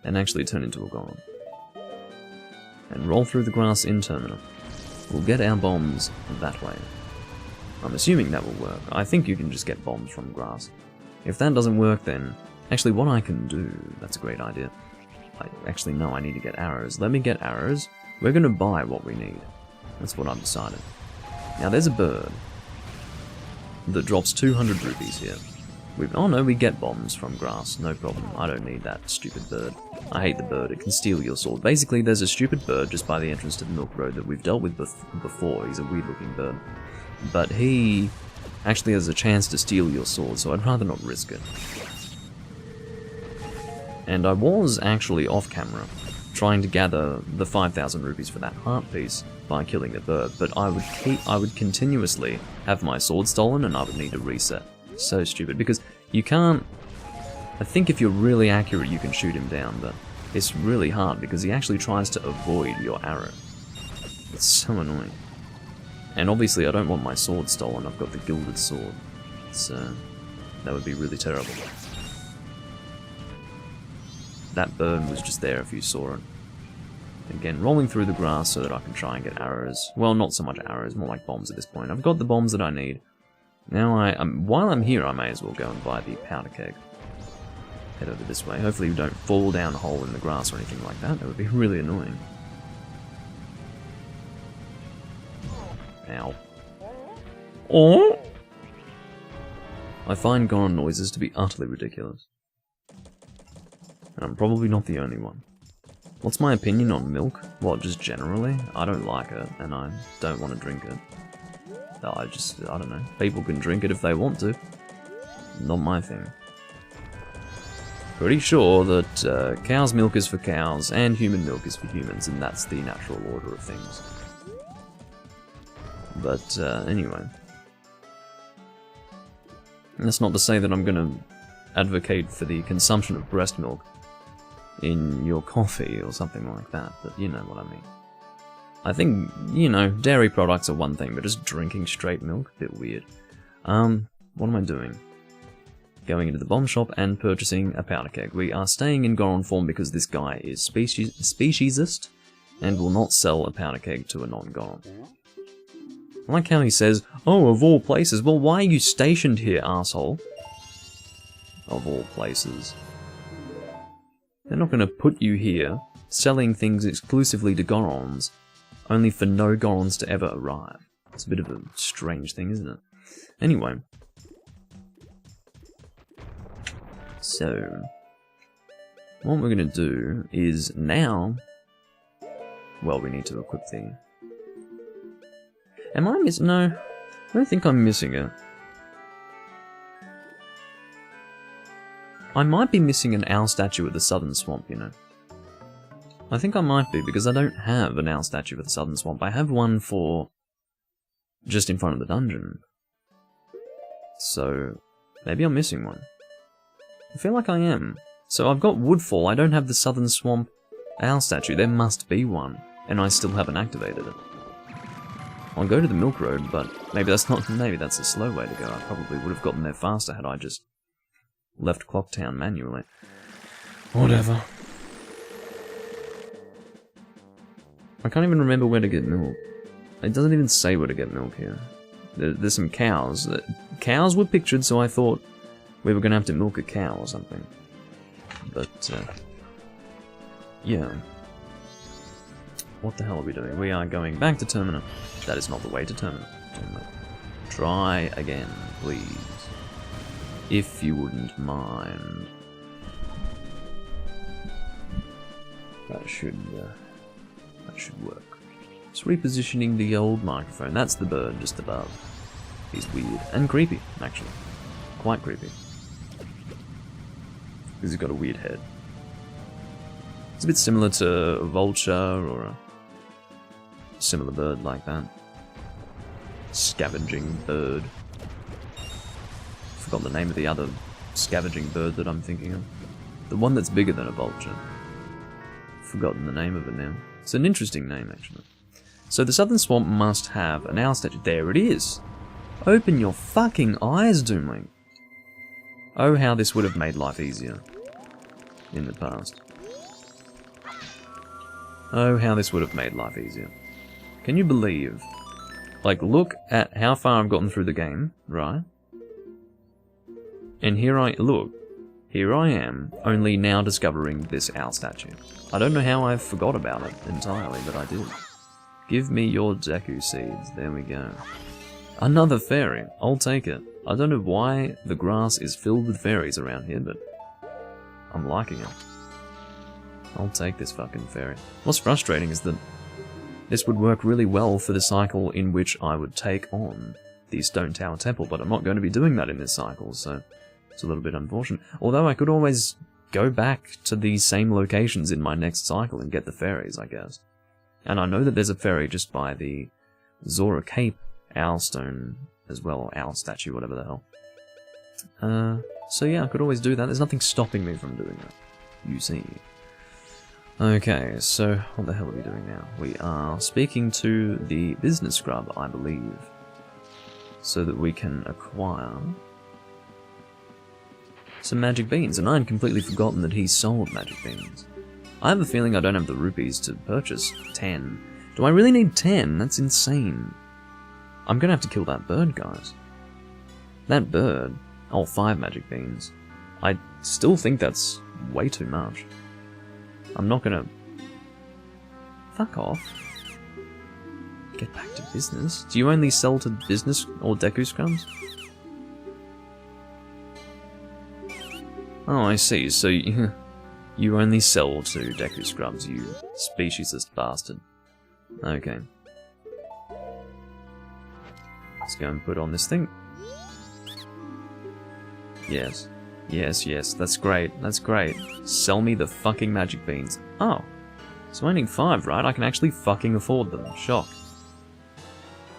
and actually turn into a golem. and roll through the grass in terminal. We'll get our bombs that way. I'm assuming that will work. I think you can just get bombs from grass. If that doesn't work, then... Actually, what I can do... That's a great idea. Actually, no, I need to get arrows. Let me get arrows. We're going to buy what we need. That's what I've decided. Now, there's a bird that drops 200 rupees here. Oh no, we get bombs from grass. No problem. I don't need that stupid bird. I hate the bird. It can steal your sword. Basically, there's a stupid bird just by the entrance to the Milk Road that we've dealt with before. He's a weird-looking bird. But he actually has a chance to steal your sword, so I'd rather not risk it. And I was actually off-camera trying to gather the 5,000 rupees for that heart piece by killing the bird, but I would continuously have my sword stolen and I would need to reset. So stupid, because you can't... I think if you're really accurate you can shoot him down, but it's really hard because he actually tries to avoid your arrow. It's so annoying. And obviously I don't want my sword stolen, I've got the gilded sword, so that would be really terrible. That bird was just there if you saw it. Again, rolling through the grass so that I can try and get arrows. Well, not so much arrows, more like bombs at this point. I've got the bombs that I need. Now, while I'm here, I may as well go and buy the powder keg. Head over this way. Hopefully you don't fall down a hole in the grass or anything like that. That would be really annoying. Ow. Oh! I find Goron noises to be utterly ridiculous. And I'm probably not the only one. What's my opinion on milk? Well, just generally, I don't like it, and I don't want to drink it. I don't know. People can drink it if they want to. Not my thing. Pretty sure that cow's milk is for cows, and human milk is for humans, and that's the natural order of things. But, anyway. That's not to say that I'm gonna advocate for the consumption of breast milk in your coffee or something like that, but you know what I mean. I think, you know, dairy products are one thing, but just drinking straight milk, a bit weird. What am I doing? Going into the bomb shop and purchasing a powder keg. We are staying in Goron form because this guy is speciesist and will not sell a powder keg to a non-Goron. I like how he says, oh, of all places. Well, why are you stationed here, asshole? Of all places. They're not going to put you here, selling things exclusively to Gorons, only for no Gorons to ever arrive. It's a bit of a strange thing, isn't it? Anyway. So, what we're going to do is now... Well, we need to equip the... Am I missing... No, I don't think I'm missing it. I might be missing an owl statue at the Southern Swamp, you know. I think I might be, because I don't have an owl statue at the Southern Swamp. I have one for... just in front of the dungeon. So, maybe I'm missing one. I feel like I am. So I've got Woodfall, I don't have the Southern Swamp owl statue. There must be one, and I still haven't activated it. I'll go to the Milk Road, but maybe that's not... maybe that's a slow way to go. I probably would have gotten there faster had I just left Clocktown manually. Whatever. I can't even remember where to get milk. It doesn't even say where to get milk here. There's some cows. Cows were pictured, so I thought we were going to have to milk a cow or something. But, yeah. What the hell are we doing? We are going back to Termina. That is not the way to Termina. Try again, please. If you wouldn't mind. That should work. It's repositioning the old microphone. That's the bird just above. He's weird. And creepy, actually. Quite creepy. Because he's got a weird head. It's a bit similar to a vulture or a similar bird like that. Scavenging bird. Forgot the name of the other scavenging bird that I'm thinking of. The one that's bigger than a vulture. Forgotten the name of it now. It's an interesting name, actually. So the Southern Swamp must have an owl statue. There it is! Open your fucking eyes, Doomling! Oh, how this would have made life easier in the past. Oh, how this would have made life easier. Can you believe? Like, look at how far I've gotten through the game, right? And here I am, only now discovering this owl statue. I don't know how I forgot about it entirely, but I did. Give me your Deku seeds, there we go. Another fairy, I'll take it. I don't know why the grass is filled with fairies around here, but I'm liking it. I'll take this fucking fairy. What's frustrating is that this would work really well for the cycle in which I would take on the Stone Tower Temple, but I'm not going to be doing that in this cycle, so it's a little bit unfortunate. Although I could always go back to these same locations in my next cycle and get the fairies, I guess. And I know that there's a fairy just by the Zora Cape Owlstone as well, Owl Statue, whatever the hell. So yeah, I could always do that. There's nothing stopping me from doing that, you see. Okay, so what the hell are we doing now? We are speaking to the business scrub, I believe, so that we can acquire some magic beans, and I had completely forgotten that he sold magic beans. I have a feeling I don't have the rupees to purchase 10. Do I really need 10? That's insane. I'm gonna have to kill that bird, guys. That bird. Oh, 5 magic beans. I still think that's way too much. I'm not gonna... Fuck off. Get back to business. Do you only sell to business or Deku scrums? Oh, I see. So you only sell to Deku scrubs, you speciesist bastard. Okay. Let's go and put on this thing. Yes. Yes, yes, that's great, that's great. Sell me the fucking magic beans. Oh. So I need 5, right? I can actually fucking afford them. Shock.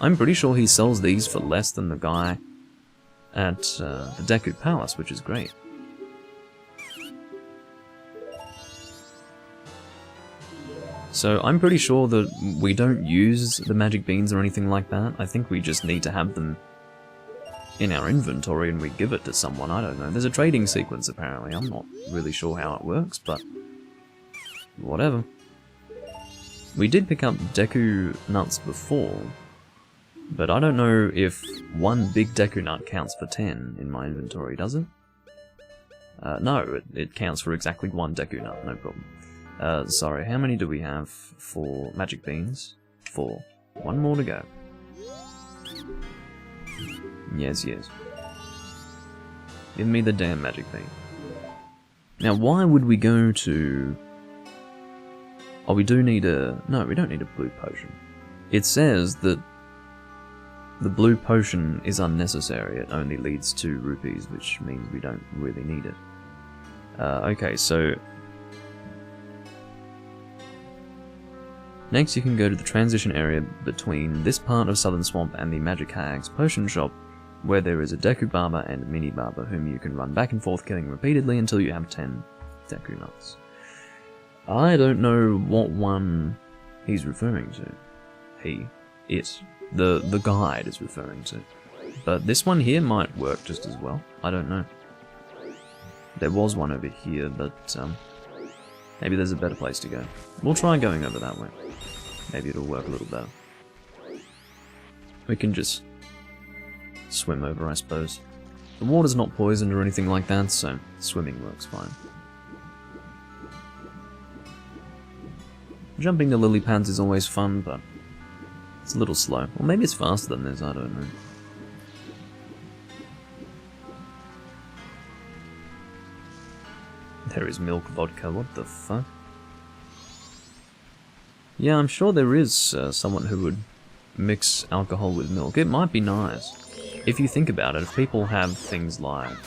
I'm pretty sure he sells these for less than the guy at the Deku Palace, which is great. So I'm pretty sure that we don't use the magic beans or anything like that. I think we just need to have them in our inventory and we give it to someone. I don't know. There's a trading sequence apparently. I'm not really sure how it works, but whatever. We did pick up Deku nuts before, but I don't know if one big Deku nut counts for 10 in my inventory, does it? No, it counts for exactly 1 Deku nut, no problem. Sorry, how many do we have for magic beans? 4. 1 more to go. Yes, yes. Give me the damn magic bean. Now, why would we go to... Oh, we do need a... No, we don't need a blue potion. It says that the blue potion is unnecessary. It only leads to rupees, which means we don't really need it. Okay, so... Next, you can go to the transition area between this part of Southern Swamp and the Magic Hag's potion shop, where there is a Deku Barber and a Mini Barber whom you can run back and forth killing repeatedly until you have 10 Deku Nuts. I don't know what one he's referring to. The guide is referring to. But this one here might work just as well. I don't know. There was one over here, but maybe there's a better place to go. We'll try going over that way. Maybe it'll work a little better. We can just swim over, I suppose. The water's not poisoned or anything like that, so swimming works fine. Jumping the lily pads is always fun, but it's a little slow. Or maybe it's faster than this, I don't know. There is milk vodka, what the fuck? Yeah, I'm sure there is someone who would mix alcohol with milk. It might be nice. If you think about it, if people have things like,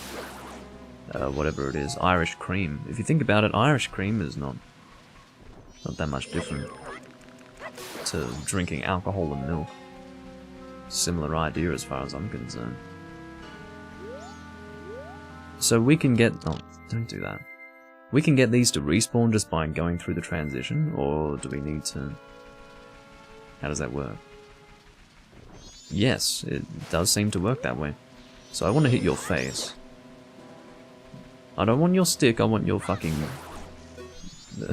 whatever it is, Irish cream. If you think about it, Irish cream is not that much different to drinking alcohol and milk. Similar idea as far as I'm concerned. So we can get... Oh, don't do that. We can get these to respawn just by going through the transition, or do we need to... How does that work? Yes, it does seem to work that way. So I want to hit your face. I don't want your stick, I want your fucking...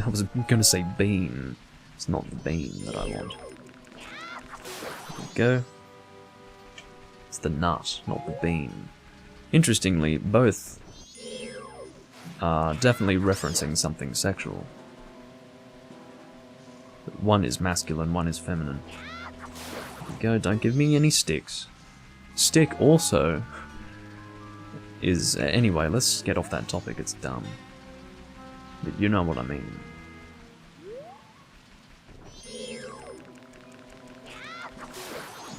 I was gonna say bean. It's not the bean that I want. There we go. It's the nut, not the bean. Interestingly, both are definitely referencing something sexual. One is masculine, one is feminine. There we go, don't give me any sticks. Stick also is... anyway, let's get off that topic, it's dumb. But you know what I mean.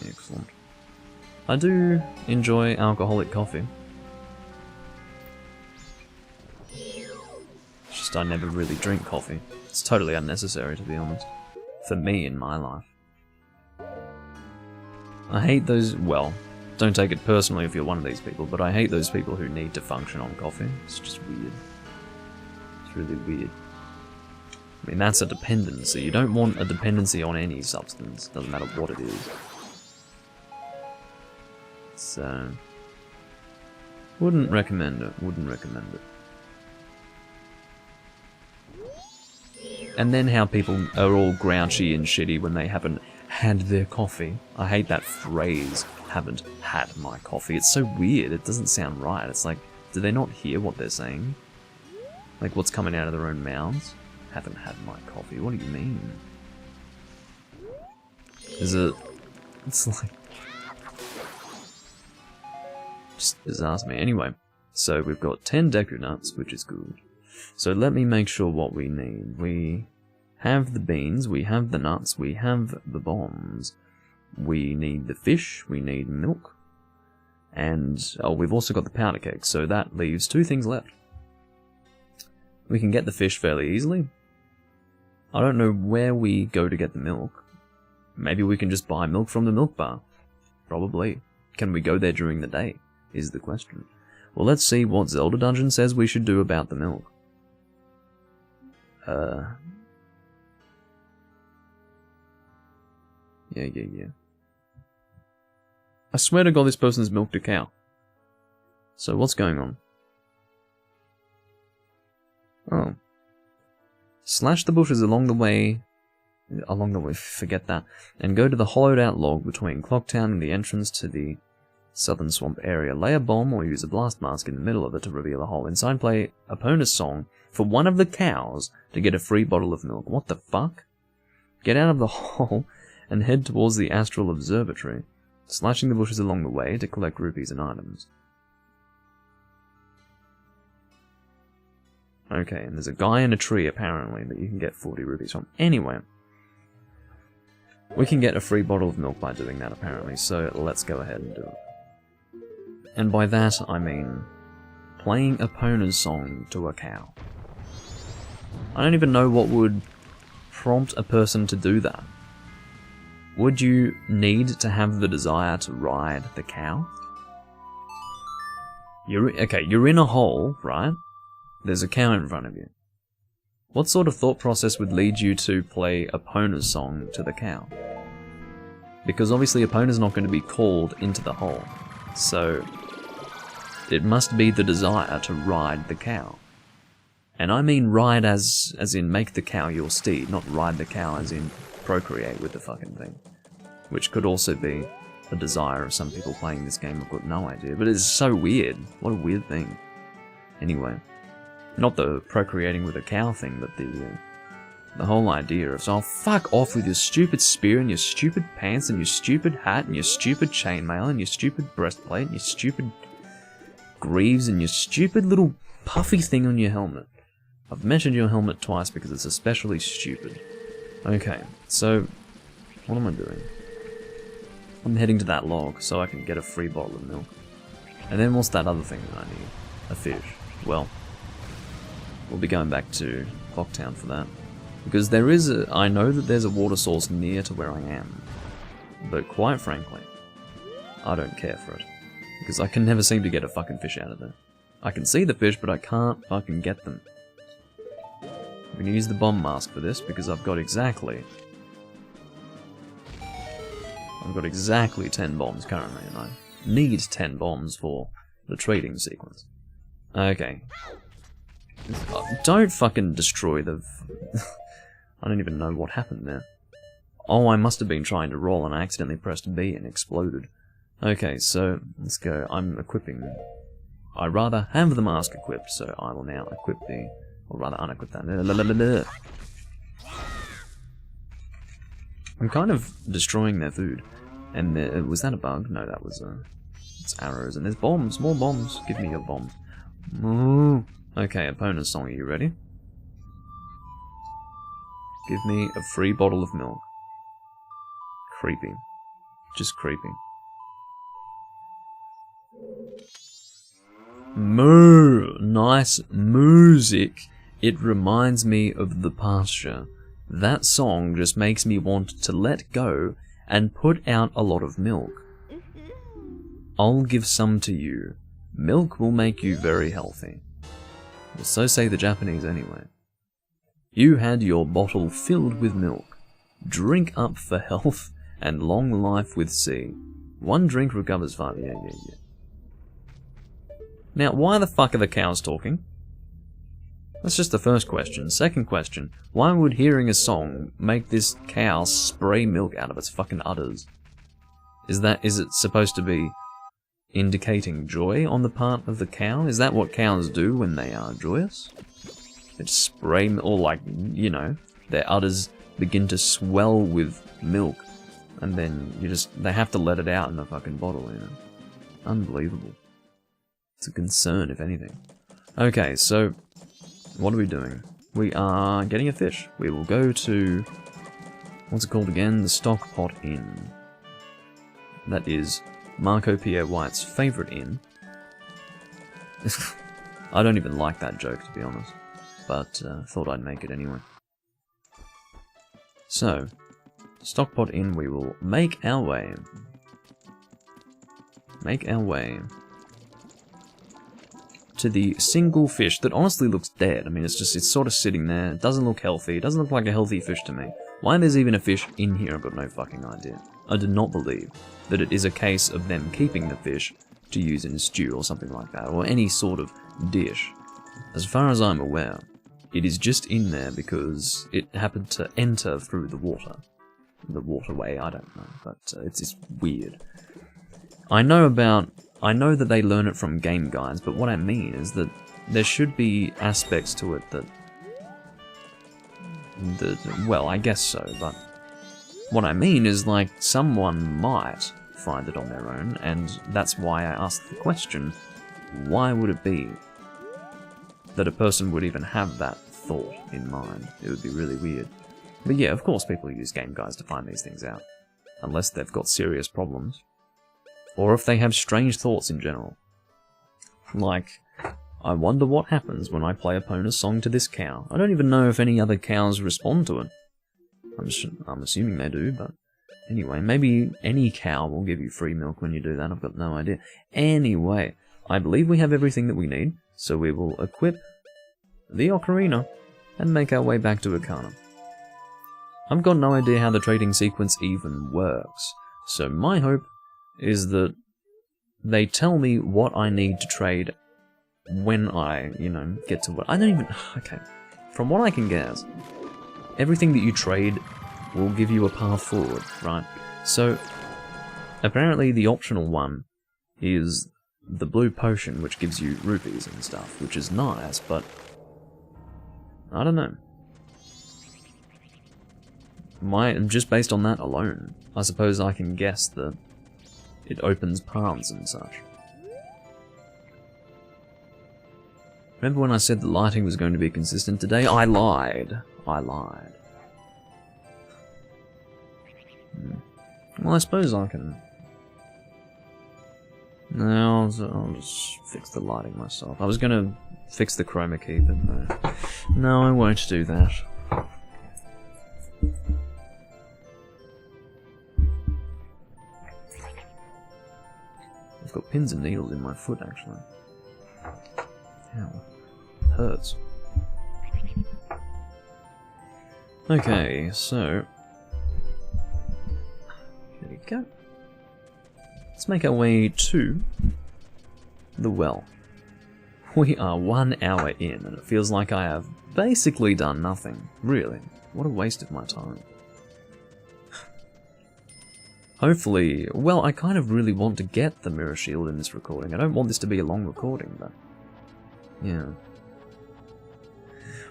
Excellent. I do enjoy alcoholic coffee. It's just I never really drink coffee. It's totally unnecessary, to be honest. For me, in my life. I hate those... well, don't take it personally if you're one of these people, but I hate those people who need to function on coffee. It's just weird. It's really weird. I mean, that's a dependency. You don't want a dependency on any substance. Doesn't matter what it is. So... wouldn't recommend it. Wouldn't recommend it. And then how people are all grouchy and shitty when they haven't had their coffee. I hate that phrase, haven't had my coffee. It's so weird, it doesn't sound right. It's like, do they not hear what they're saying? Like what's coming out of their own mouths? Haven't had my coffee, what do you mean? Is it... it's like... just bizarre to me. Anyway, so we've got 10 Deku Nuts, which is good. So let me make sure what we need. We have the beans, we have the nuts, we have the bombs. We need the fish, we need milk. And, oh, we've also got the powder cake, so that leaves 2 things left. We can get the fish fairly easily. I don't know where we go to get the milk. Maybe we can just buy milk from the milk bar. Probably. Can we go there during the day, is the question. Well, let's see what Zelda Dungeon says we should do about the milk. Yeah. I swear to God this person's milked a cow. So what's going on? Oh. Slash the bushes along the way, forget that, and go to the hollowed out log between Clocktown and the entrance to the southern swamp area. Lay a bomb or use a blast mask in the middle of it to reveal a hole. Inside play opponent's song for one of the cows to get a free bottle of milk. What the fuck? Get out of the hole and head towards the Astral Observatory, slashing the bushes along the way to collect rupees and items. Okay, and there's a guy in a tree apparently that you can get 40 rupees from. Anyway, we can get a free bottle of milk by doing that apparently, so let's go ahead and do it. And by that I mean playing Epona's song to a cow. I don't even know what would prompt a person to do that. Would you need to have the desire to ride the cow? You're in a hole, right? There's a cow in front of you. What sort of thought process would lead you to play Epona's song to the cow? Because obviously Epona's not going to be called into the hole, so it must be the desire to ride the cow. And I mean ride as in make the cow your steed, not ride the cow as in procreate with the fucking thing. Which could also be a desire of some people playing this game, I've got no idea. But it's so weird. What a weird thing. Anyway, not the procreating with a cow thing, but the whole idea of, so fuck off with your stupid spear and your stupid pants and your stupid hat and your stupid chainmail and your stupid breastplate and your stupid greaves and your stupid little puffy thing on your helmet. I've mentioned your helmet twice because it's especially stupid. Okay, so what am I doing? I'm heading to that log so I can get a free bottle of milk. And then what's that other thing that I need? A fish. Well, we'll be going back to Clocktown for that. Because there is I know that there's a water source near to where I am. But quite frankly, I don't care for it. Because I can never seem to get a fucking fish out of there. I can see the fish, but I can't fucking get them. I'm gonna use the bomb mask for this because I've got exactly 10 bombs currently, and I need 10 bombs for the trading sequence. Okay. Don't fucking destroy the... I don't even know what happened there. Oh, I must have been trying to roll and I accidentally pressed B and exploded. Okay, so let's go. I'm equipping. I rather have the mask equipped, so I will now equip the, or rather unequip that. I'm kind of destroying their food. And was that a bug? No, that was it's arrows. And there's bombs, more bombs. Give me your bombs. Okay, opponent's song, are you ready? Give me a free bottle of milk. Creepy. Just creepy. Moo! Nice music. It reminds me of the pasture. That song just makes me want to let go and put out a lot of milk. I'll give some to you. Milk will make you very healthy. Well, so say the Japanese anyway. You had your bottle filled with milk. Drink up for health and long life with C. One drink recovers 5. Yeah. Now, why the fuck are the cows talking? That's just the first question. Second question, why would hearing a song make this cow spray milk out of its fucking udders? Is it supposed to be indicating joy on the part of the cow? Is that what cows do when they are joyous? They just spray, or like, you know, their udders begin to swell with milk, and then they have to let it out in a fucking bottle, you know? Unbelievable. It's a concern, if anything. Okay, so what are we doing? We are getting a fish. We will go to, what's it called again? The Stockpot Inn. That is Marco Pierre White's favourite inn. I don't even like that joke, to be honest, but thought I'd make it anyway. So, Stockpot Inn, we will make our way. To the single fish that honestly looks dead. I mean, it's sort of sitting there. It doesn't look healthy. It doesn't look like a healthy fish to me. Why there's even a fish in here, I've got no fucking idea. I do not believe that it is a case of them keeping the fish to use in a stew or something like that, or any sort of dish. As far as I'm aware, it is just in there because it happened to enter through the water. The waterway, I don't know, but it's weird. I know that they learn it from game guides, but what I mean is that there should be aspects to it that well, I guess so, but what I mean is, like, someone might find it on their own, and that's why I asked the question, why would it be that a person would even have that thought in mind? It would be really weird. But yeah, of course people use game guides to find these things out, unless they've got serious problems. Or if they have strange thoughts in general. Like, I wonder what happens when I play Epona's song to this cow. I don't even know if any other cows respond to it. I'm assuming they do, but anyway, maybe any cow will give you free milk when you do that. I've got no idea. Anyway, I believe we have everything that we need, so we will equip the ocarina and make our way back to Ikana. I've got no idea how the trading sequence even works, so my hope is that they tell me what I need to trade when I, get to what... I don't even... Okay. From what I can guess, everything that you trade will give you a path forward, right? So, apparently the optional one is the blue potion, which gives you rupees and stuff, which is nice, but... I don't know. Just based on that alone, I suppose I can guess that it opens paths and such. Remember when I said the lighting was going to be consistent today? I lied. Well, I suppose I can... No, I'll just fix the lighting myself. I was going to fix the chroma key, but no. No, I won't do that. I've got pins and needles in my foot, actually. Ow. It hurts. Okay, so... There we go. Let's make our way to the well. We are 1 hour in, and it feels like I have basically done nothing. Really, what a waste of my time. Hopefully, well, I kind of really want to get the mirror shield in this recording. I don't want this to be a long recording, but yeah.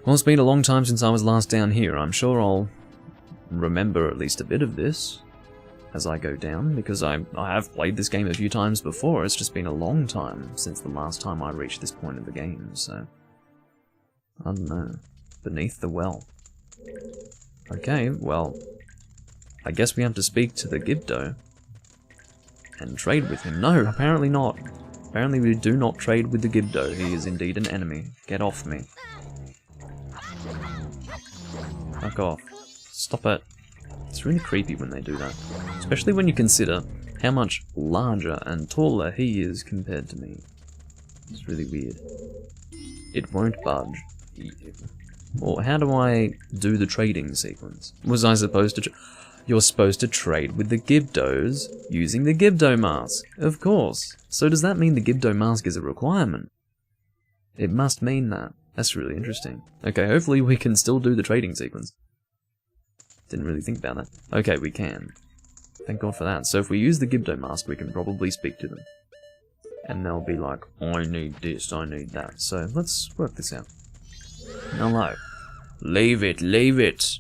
Well, it's been a long time since I was last down here. I'm sure I'll remember at least a bit of this as I go down, because I have played this game a few times before. It's just been a long time since the last time I reached this point of the game, so I don't know. Beneath the well. Okay, well, I guess we have to speak to the Gibdo and trade with him. No, apparently not. Apparently we do not trade with the Gibdo. He is indeed an enemy. Get off me. Fuck off. Stop it. It's really creepy when they do that. Especially when you consider how much larger and taller he is compared to me. It's really weird. It won't budge. Well, how do I do the trading sequence? Was I supposed to... You're supposed to trade with the Gibdos using the Gibdo Mask. Of course. So does that mean the Gibdo Mask is a requirement? It must mean that. That's really interesting. Okay, hopefully we can still do the trading sequence. Didn't really think about that. Okay, we can. Thank God for that. So if we use the Gibdo Mask, we can probably speak to them. And they'll be like, I need this, I need that. So let's work this out. Hello. Leave it, leave it.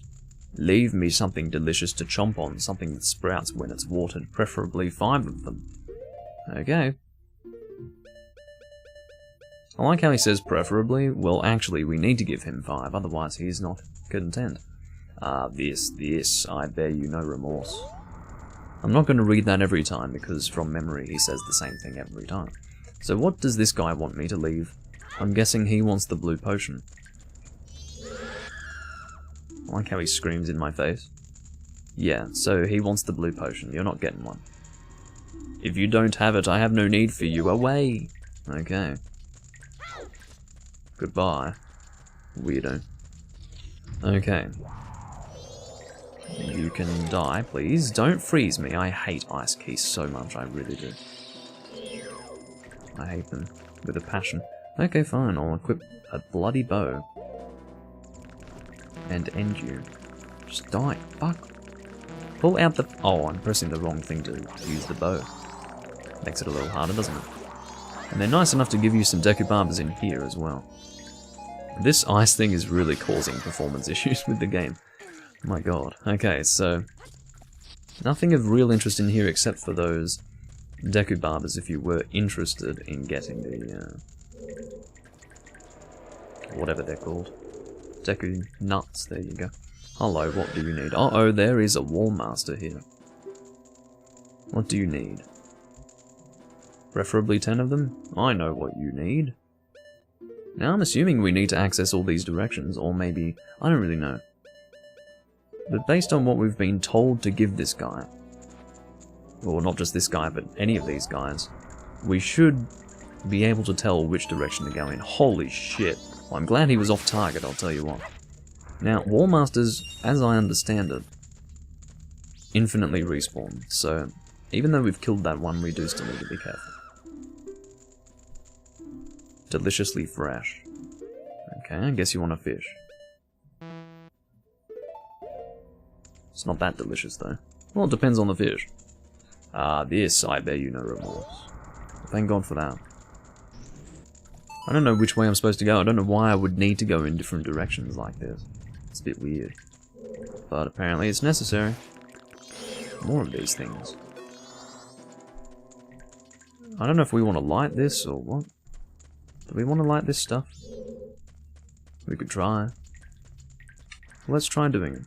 Leave me something delicious to chomp on, something that sprouts when it's watered, preferably 5 of them. Okay. I like how he says preferably. Well, actually, we need to give him 5, otherwise he's not content. This, I bear you no remorse. I'm not going to read that every time, because from memory he says the same thing every time. So what does this guy want me to leave? I'm guessing he wants the blue potion. I like how he screams in my face. Yeah, so he wants the blue potion. You're not getting one. If you don't have it, I have no need for you. Away! Okay. Goodbye, weirdo. Okay. You can die, please. Don't freeze me. I hate ice keys so much. I really do. I hate them with a passion. Okay, fine. I'll equip a bloody bow. And end you. Just die. Fuck. Pull out the... Oh, I'm pressing the wrong thing to use the bow. Makes it a little harder, doesn't it? And they're nice enough to give you some Deku Barbers in here as well. This ice thing is really causing performance issues with the game. My god. Okay, so... nothing of real interest in here except for those Deku Barbers if you were interested in getting the... whatever they're called. Deku Nuts, there you go. Hello, what do you need? Uh-oh, there is a Wall Master here. What do you need? Preferably 10 of them? I know what you need. Now I'm assuming we need to access all these directions, or maybe... I don't really know. But based on what we've been told to give this guy, or not just this guy, but any of these guys, we should be able to tell which direction to go in. Holy shit. Well, I'm glad he was off target, I'll tell you what. Now, Wall Masters, as I understand it, infinitely respawn, so even though we've killed that one, we do still need to be careful. Deliciously fresh. Okay, I guess you want a fish. It's not that delicious, though. Well, it depends on the fish. This, I bear you no remorse. Thank God for that. I don't know which way I'm supposed to go. I don't know why I would need to go in different directions like this. It's a bit weird. But apparently it's necessary. More of these things. I don't know if we want to light this or what. Do we want to light this stuff? We could try. Let's try doing it.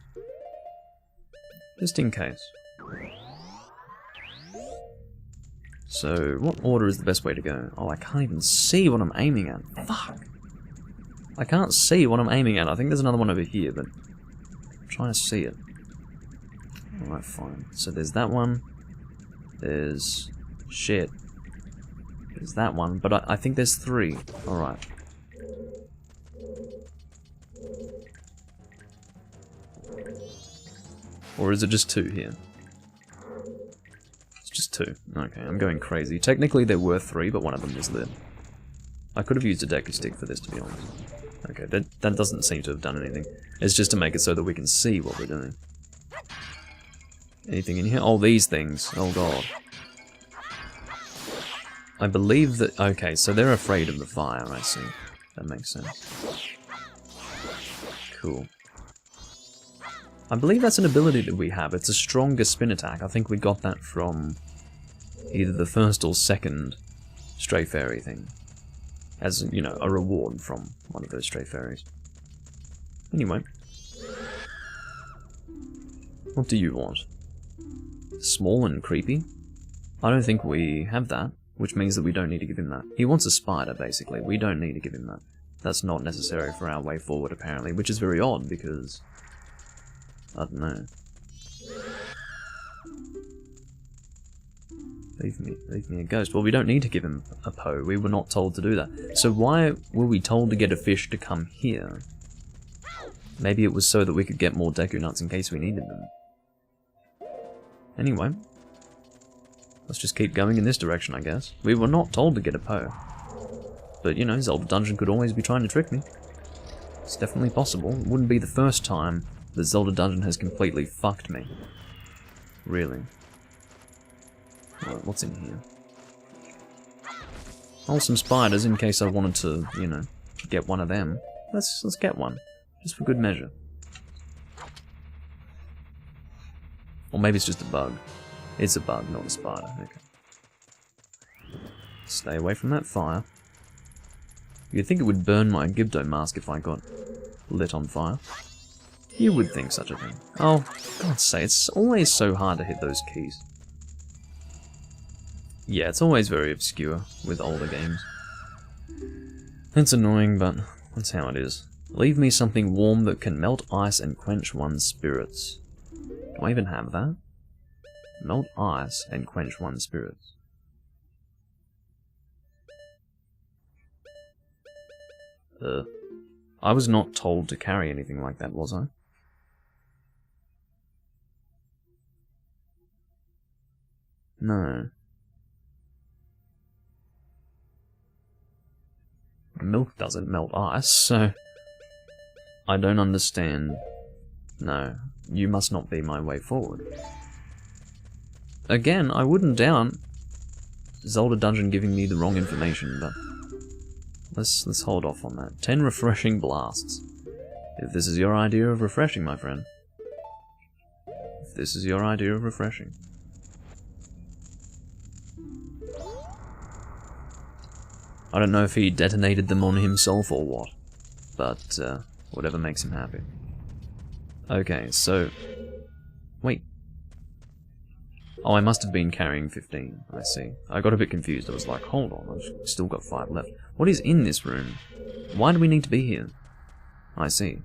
Just in case. So, what order is the best way to go? Oh, I can't even see what I'm aiming at. Fuck! I can't see what I'm aiming at. I think there's another one over here, but I'm trying to see it. Alright, fine. So there's that one. There's... shit. There's that one, but I think there's 3. Alright. Or is it just 2 here? It's just 2. Okay, I'm going crazy. Technically there were 3, but one of them was lit. I could have used a deku stick for this, to be honest. Okay, that doesn't seem to have done anything. It's just to make it so that we can see what we're doing. Anything in here? Oh, these things. Oh god. I believe that... Okay, so they're afraid of the fire, I see. That makes sense. Cool. I believe that's an ability that we have. It's a stronger spin attack. I think we got that from either the first or second stray fairy thing. As, you know, a reward from one of those stray fairies. Anyway. What do you want? Small and creepy? I don't think we have that, which means that we don't need to give him that. He wants a spider, basically. We don't need to give him that. That's not necessary for our way forward, apparently, which is very odd, because... I don't know. Leave me a ghost. Well, we don't need to give him a Poe. We were not told to do that. So why were we told to get a fish to come here? Maybe it was so that we could get more Deku Nuts in case we needed them. Anyway. Let's just keep going in this direction, I guess. We were not told to get a Poe. But, you know, Zelda Dungeon could always be trying to trick me. It's definitely possible. It wouldn't be the first time that Zelda Dungeon has completely fucked me. Really. Well, what's in here? Oh, some spiders in case I wanted to, you know, get one of them. Let's get one. Just for good measure. Or maybe it's just a bug. It's a bug, not a spider. Okay. Stay away from that fire. You'd think it would burn my Gibdo Mask if I got lit on fire. You would think such a thing. Oh, God's sake, it's always so hard to hit those keys. Yeah, it's always very obscure with older games. It's annoying, but that's how it is. Leave me something warm that can melt ice and quench one's spirits. Do I even have that? Melt ice and quench one's spirits. I was not told to carry anything like that, was I? No. Milk doesn't melt ice, so... I don't understand. No, you must not be my way forward. Again, I wouldn't doubt Zelda Dungeon giving me the wrong information, but... Let's hold off on that. 10 refreshing blasts. If this is your idea of refreshing, my friend. If this is your idea of refreshing. I don't know if he detonated them on himself or what, but whatever makes him happy. Okay, so... Wait. Oh, I must have been carrying 15, I see. I got a bit confused. I was like, hold on, I've still got 5 left. What is in this room? Why do we need to be here? I see.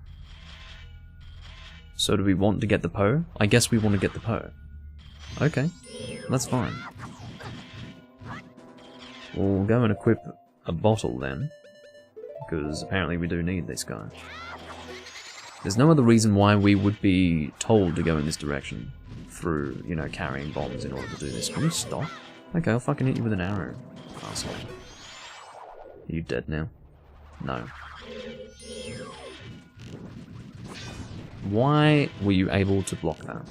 So do we want to get the Poe? I guess we want to get the Poe. Okay, that's fine. We'll go and equip a bottle then, because apparently we do need this guy. There's no other reason why we would be told to go in this direction through, you know, carrying bombs in order to do this. Can you stop? Okay, I'll fucking hit you with an arrow, asshole. Are you dead now? No. Why were you able to block that?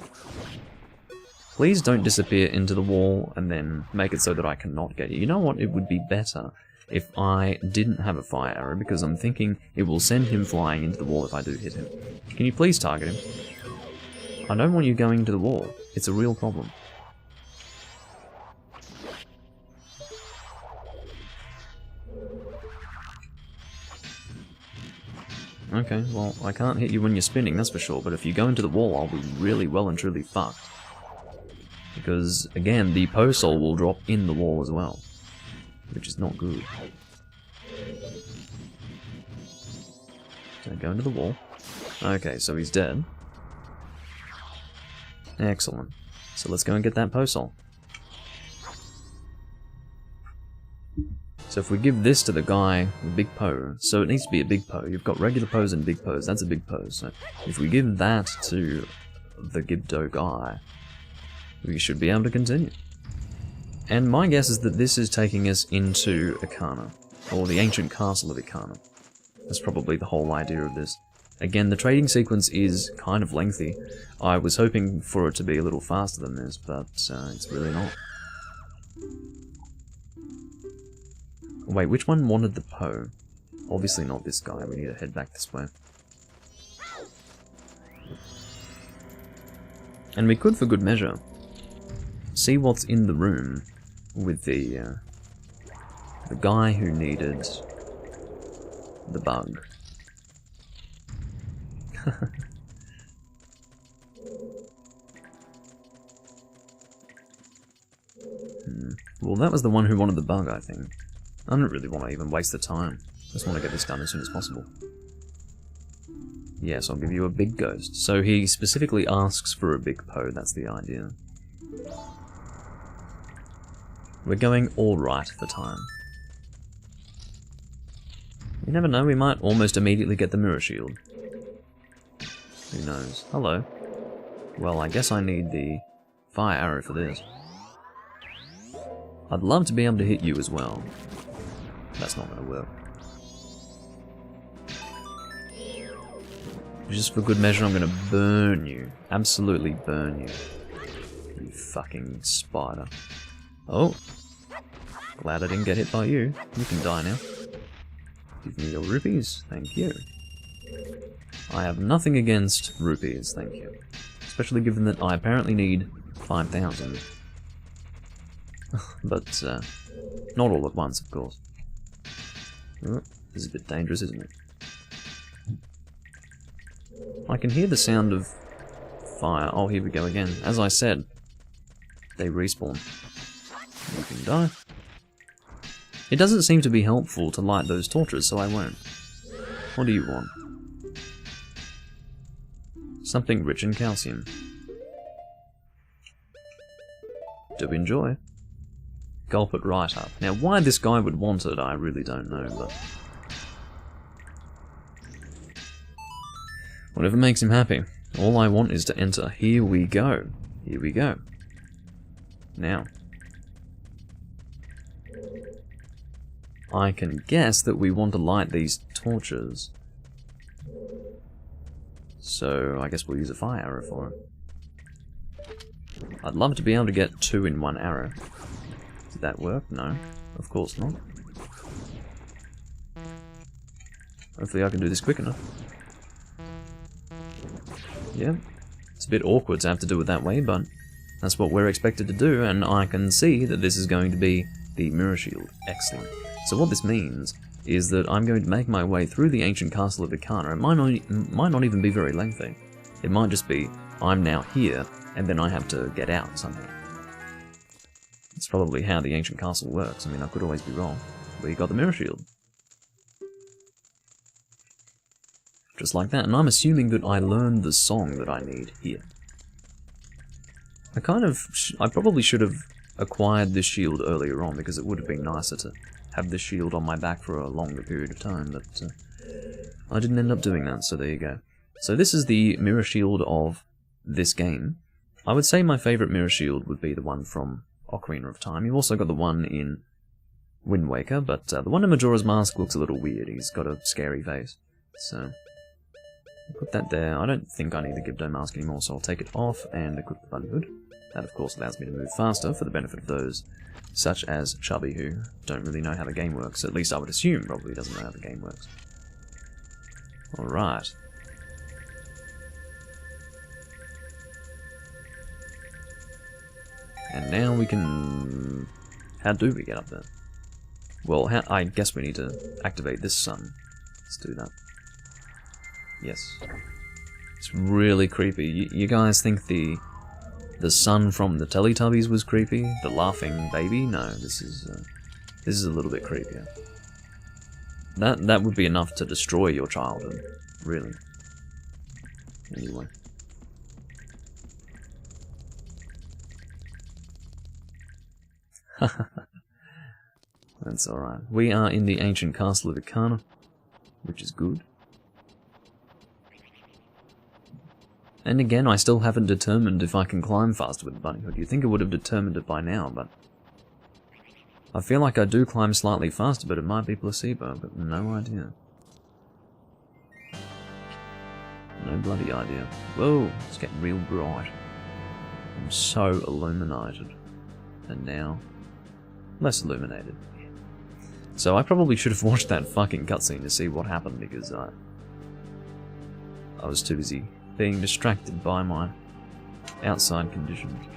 Please don't disappear into the wall and then make it so that I cannot get you. You know what? It would be better if I didn't have a fire arrow, because I'm thinking it will send him flying into the wall if I do hit him. Can you please target him? I don't want you going into the wall. It's a real problem. Okay, well, I can't hit you when you're spinning, that's for sure, but if you go into the wall, I'll be really well and truly fucked. Because, again, the Poe Soul will drop in the wall as well, which is not good. So go into the wall. Okay, so he's dead. Excellent. So let's go and get that Poe Soul. So if we give this to the guy, the big Poe, so it needs to be a big Poe. You've got regular Poes and big Poes, that's a big Poe. So if we give that to the Gibdo guy, we should be able to continue. And my guess is that this is taking us into Ikana. Or the Ancient Castle of Ikana. That's probably the whole idea of this. Again, the trading sequence is kind of lengthy. I was hoping for it to be a little faster than this, but it's really not. Wait, which one wanted the Poe? Obviously not this guy, we need to head back this way. And we could, for good measure, see what's in the room with the guy who needed the bug. Well, that was the one who wanted the bug, I think. I don't really want to even waste the time. I just want to get this done as soon as possible. Yes, I'll give you a big ghost. So he specifically asks for a big Poe, that's the idea. We're going alright for time. You never know, we might almost immediately get the mirror shield. Who knows? Hello. Well, I guess I need the fire arrow for this. I'd love to be able to hit you as well. That's not going to work. Just for good measure, I'm going to burn you. Absolutely burn you. You fucking spider. Oh. Glad I didn't get hit by you. You can die now. Give me your rupees. Thank you. I have nothing against rupees, thank you. Especially given that I apparently need 5,000. But, not all at once, of course. Oh, this is a bit dangerous, isn't it? I can hear the sound of fire. Oh, here we go again. As I said, they respawn. You can die. It doesn't seem to be helpful to light those torches, so I won't. What do you want? Something rich in calcium. Do enjoy. Gulp it right up. Now, why this guy would want it, I really don't know, but... whatever makes him happy. All I want is to enter. Here we go. Here we go. Now. I can guess that we want to light these torches. So, I guess we'll use a fire arrow for it. I'd love to be able to get 2 in 1 arrow. Did that work? No. Of course not. Hopefully I can do this quick enough. Yeah. It's a bit awkward to have to do it that way, but that's what we're expected to do, and I can see that this is going to be the mirror shield. Excellent. So what this means is that I'm going to make my way through the Ancient Castle of Ikana. It might not even be very lengthy. It might just be, I'm now here, and then I have to get out somehow. That's probably how the Ancient Castle works. I mean, I could always be wrong. But you got the mirror shield. Just like that, and I'm assuming that I learned the song that I need here. I probably should have acquired this shield earlier on, because it would have been nicer to have this shield on my back for a longer period of time, but I didn't end up doing that, so there you go. So this is the mirror shield of this game. I would say my favourite mirror shield would be the one from Ocarina of Time. You've also got the one in Wind Waker, but the one in Majora's Mask looks a little weird. He's got a scary face, so I'll put that there. I don't think I need the Gibdo Mask anymore, so I'll take it off and equip the bunny hood. That, of course, allows me to move faster for the benefit of those such as Chubby, who don't really know how the game works. At least I would assume probably doesn't know how the game works. Alright. And now we can... how do we get up there? Well, I guess we need to activate this sun. Let's do that. Yes. It's really creepy. You guys think the sun from the Teletubbies was creepy? The laughing baby? No, this is a little bit creepier. That would be enough to destroy your childhood, really. Anyway. That's alright. We are in the Ancient Castle of Ikana, which is good. And again, I still haven't determined if I can climb faster with the bunny hood. You'd think I would have determined it by now, but I feel like I do climb slightly faster, but it might be placebo, but no idea. No bloody idea. Whoa, it's getting real bright. I'm so illuminated. And now, less illuminated. So I probably should have watched that fucking cutscene to see what happened, because I was too busy being distracted by my outside conditions.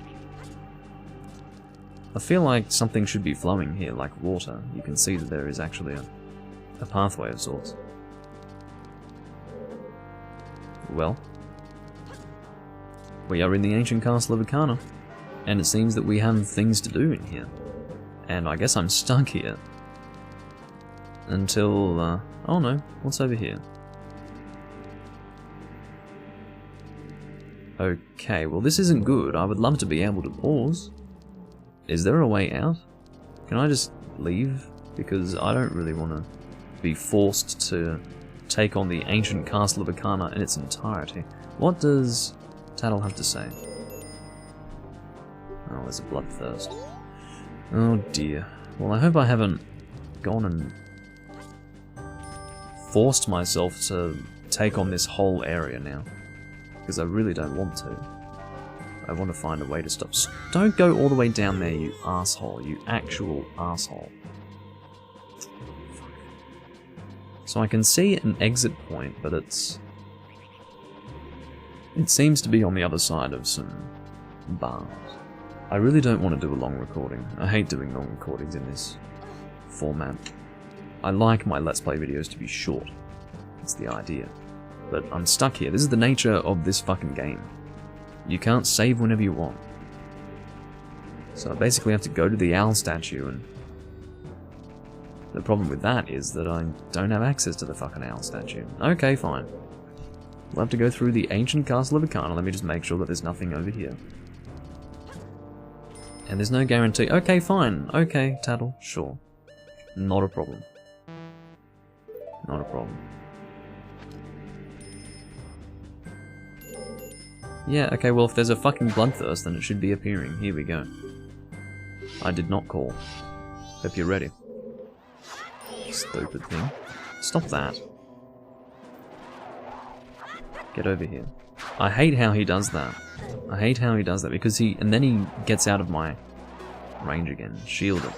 I feel like something should be flowing here, like water. You can see that there is actually a pathway of sorts. Well, we are in the Ancient Castle of Ikana, and it seems that we have things to do in here. And I guess I'm stuck here. Until, oh no, what's over here? Okay, well this isn't good. I would love to be able to pause. Is there a way out? Can I just leave? Because I don't really want to be forced to take on the Ancient Castle of Ikana in its entirety. What does Tattle have to say? Oh, there's a bloodthirst. Oh dear. Well, I hope I haven't gone and forced myself to take on this whole area now. Because I really don't want to. I want to find a way to stop. Don't go all the way down there, you asshole. You actual asshole. So I can see an exit point, but it seems to be on the other side of some bars. I really don't want to do a long recording. I hate doing long recordings in this format. I like my Let's Play videos to be short. That's the idea. But I'm stuck here. This is the nature of this fucking game. You can't save whenever you want. So I basically have to go to the owl statue, and the problem with that is that I don't have access to the fucking owl statue. Okay, fine. We'll have to go through the Ancient Castle of Ikana. Let me just make sure that there's nothing over here. And there's no guarantee. Okay, fine. Okay, Tattle. Sure. Not a problem. Not a problem. Yeah, okay, well if there's a fucking bloodthirst, then it should be appearing. Here we go. I did not call. Hope you're ready. Stupid thing. Stop that. Get over here. I hate how he does that. I hate how he does that, because and then he gets out of my range again. Shielded.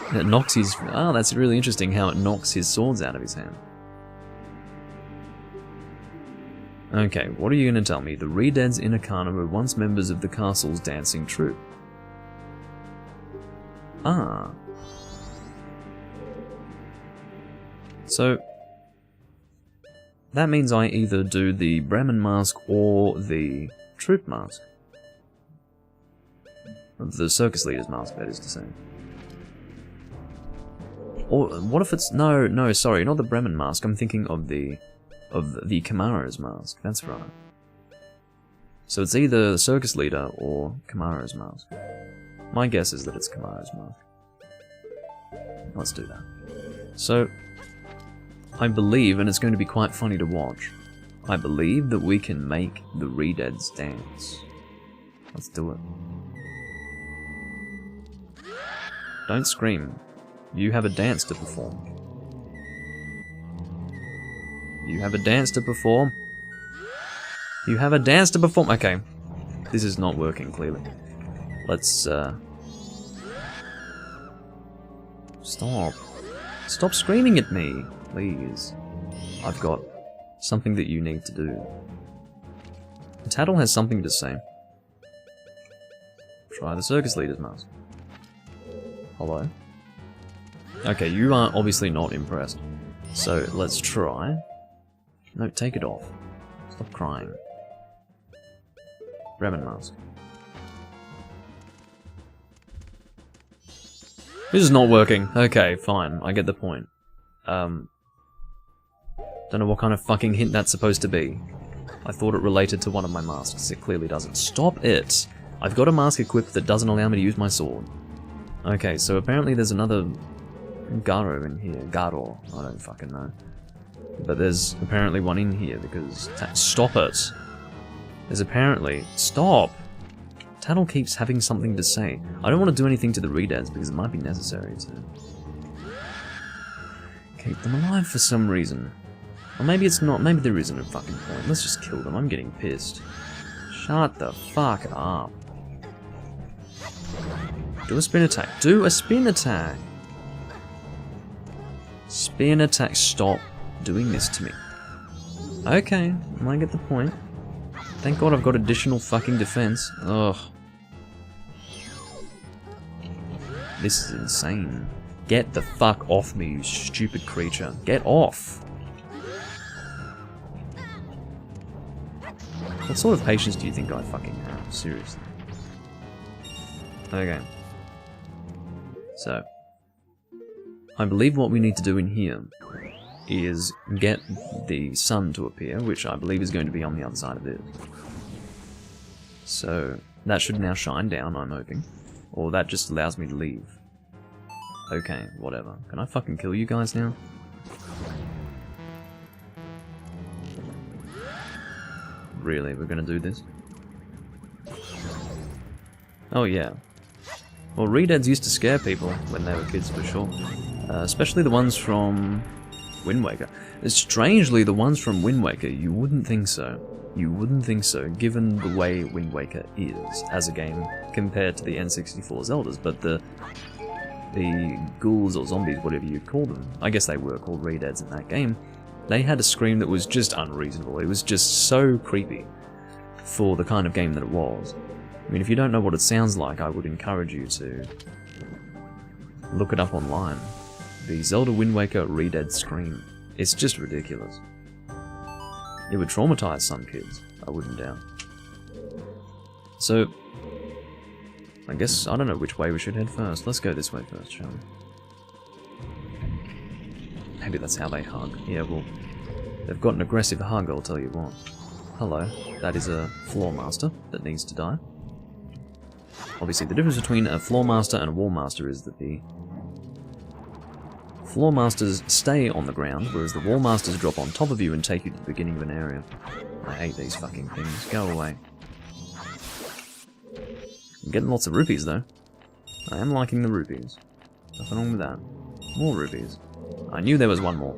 And it knocks his... Oh, that's really interesting how it knocks his swords out of his hand. Okay, what are you going to tell me? The Redeads in Ikana were once members of the castle's dancing troupe. Ah. So, that means I either do the Bremen Mask or the Troupe Mask. The Circus Leader's Mask, that is to say. Or, what if it's... No, sorry, not the Bremen Mask. I'm thinking of the Kamara's Mask. That's right. So it's either the Circus Leader or Kamara's Mask. My guess is that it's Kamara's Mask. Let's do that. So, I believe, and it's going to be quite funny to watch, I believe that we can make the Redeads dance. Let's do it. Don't scream. You have a dance to perform. You have a dance to perform. You have a dance to perform. Okay. This is not working, clearly. Let's, Stop. Stop screaming at me, please. I've got something that you need to do. Tattle has something to say. Try the Circus Leader's Mask. Hello? Okay, you are obviously not impressed. So, let's try. No, take it off. Stop crying. Bremen Mask. This is not working. Okay, fine. I get the point. Don't know what kind of fucking hint that's supposed to be. I thought it related to one of my masks. It clearly doesn't. Stop it! I've got a mask equipped that doesn't allow me to use my sword. Okay, so apparently there's another Garo in here. Garo. I don't fucking know. But there's apparently one in here because... Stop it! There's apparently... Stop! Tattle keeps having something to say. I don't want to do anything to the Redads because it might be necessary to keep them alive for some reason. Or maybe it's not, maybe there isn't a fucking point. Let's just kill them, I'm getting pissed. Shut the fuck up. Do a spin attack. Do a spin attack! Spin attack. Stop doing this to me. Okay, I get the point. Thank God I've got additional fucking defense. Ugh. This is insane. Get the fuck off me, you stupid creature. Get off! What sort of patience do you think I fucking have? Seriously. Okay. So. I believe what we need to do in here is get the sun to appear, which I believe is going to be on the other side of this. So, that should now shine down, I'm hoping. Or that just allows me to leave. Okay, whatever. Can I fucking kill you guys now? Really, we're gonna do this? Oh yeah. Well, Redads used to scare people when they were kids, for sure. Especially the ones from Wind Waker. Strangely, the ones from Wind Waker, you wouldn't think so. You wouldn't think so, given the way Wind Waker is as a game compared to the N64 Zeldas, but the ghouls or zombies, whatever you call them, I guess they were called Redads in that game, they had a scream that was just unreasonable. It was just so creepy for the kind of game that it was. I mean, if you don't know what it sounds like, I would encourage you to look it up online. The Zelda Wind Waker Redad scream. It's just ridiculous. It would traumatize some kids, I wouldn't doubt. So, I guess, I don't know which way we should head first. Let's go this way first, shall we? Maybe that's how they hug. Yeah, well, they've got an aggressive hug, I'll tell you what. Hello, that is a Floor Master that needs to die. Obviously, the difference between a Floor Master and a Wall Master is that the Floor Masters stay on the ground, whereas the Wall Masters drop on top of you and take you to the beginning of an area. I hate these fucking things. Go away. I'm getting lots of rupees, though. I am liking the rupees. Nothing wrong with that. More rupees. I knew there was one more.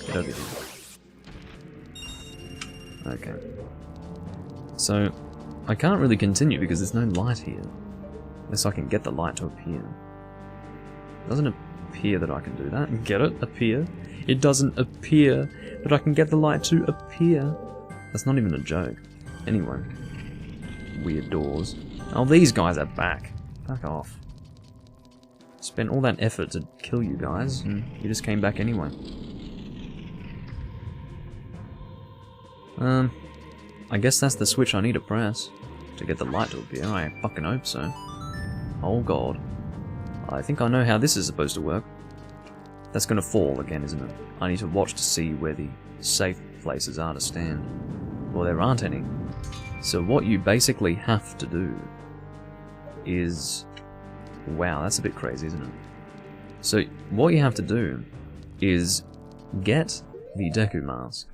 Get over here. Okay. So, I can't really continue because there's no light here. Unless I can get the light to appear. Doesn't appear that I can do that. Get it? Appear? It doesn't appear that I can get the light to appear. That's not even a joke. Anyway. Weird doors. Oh, these guys are back. Fuck off. Spent all that effort to kill you guys, and you just came back anyway. I guess that's the switch I need to press to get the light to appear. I fucking hope so. Oh god. I think I know how this is supposed to work. That's gonna fall again, isn't it? I need to watch to see where the safe places are to stand. Well, there aren't any. So what you basically have to do is... Wow, that's a bit crazy, isn't it? So, what you have to do is get the Deku Mask.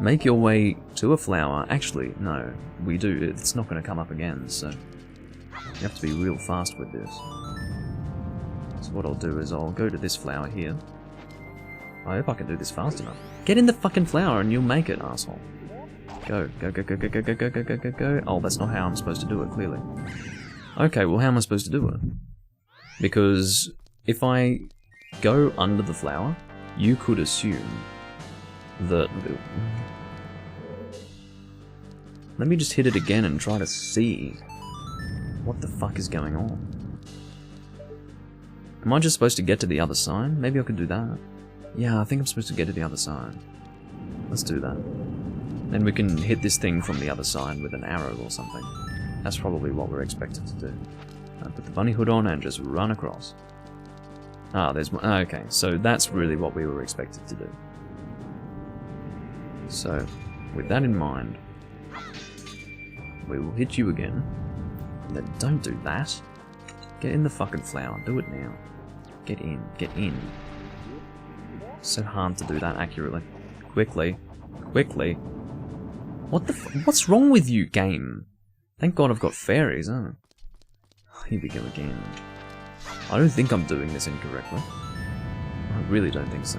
Make your way to a flower. Actually, no, we do. It's not going to come up again, so you have to be real fast with this. So what I'll do is I'll go to this flower here. I hope I can do this fast enough. Get in the fucking flower and you'll make it, asshole. Go, go, go, go, go, go, go, go, go, go, go, go. Oh, that's not how I'm supposed to do it, clearly. Okay, well, how am I supposed to do it? Because if I go under the flower, you could assume that... Let me just hit it again and try to see what the fuck is going on. Am I just supposed to get to the other side? Maybe I could do that. Yeah, I think I'm supposed to get to the other side. Let's do that. Then we can hit this thing from the other side with an arrow or something. That's probably what we're expected to do. Put the bunny hood on and just run across. Ah, there's... Okay, so that's really what we were expected to do. So, with that in mind, we will hit you again. Then don't do that. Get in the fucking flower. Do it now. Get in. Get in. So hard to do that accurately. Quickly. Quickly. What the f... What's wrong with you, game? Thank God I've got fairies, huh? Here we go again. I don't think I'm doing this incorrectly. I really don't think so.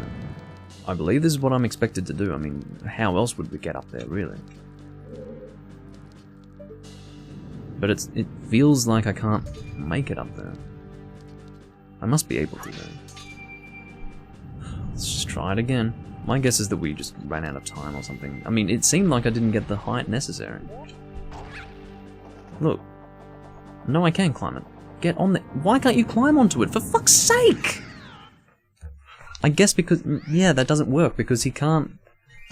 I believe this is what I'm expected to do. I mean, how else would we get up there, really? But it feels like I can't make it up there. I must be able to, though. Let's just try it again. My guess is that we just ran out of time or something. I mean, it seemed like I didn't get the height necessary. Look. No, I can climb it. Get on there. Why can't you climb onto it? For fuck's sake! I guess because... yeah, that doesn't work, because he can't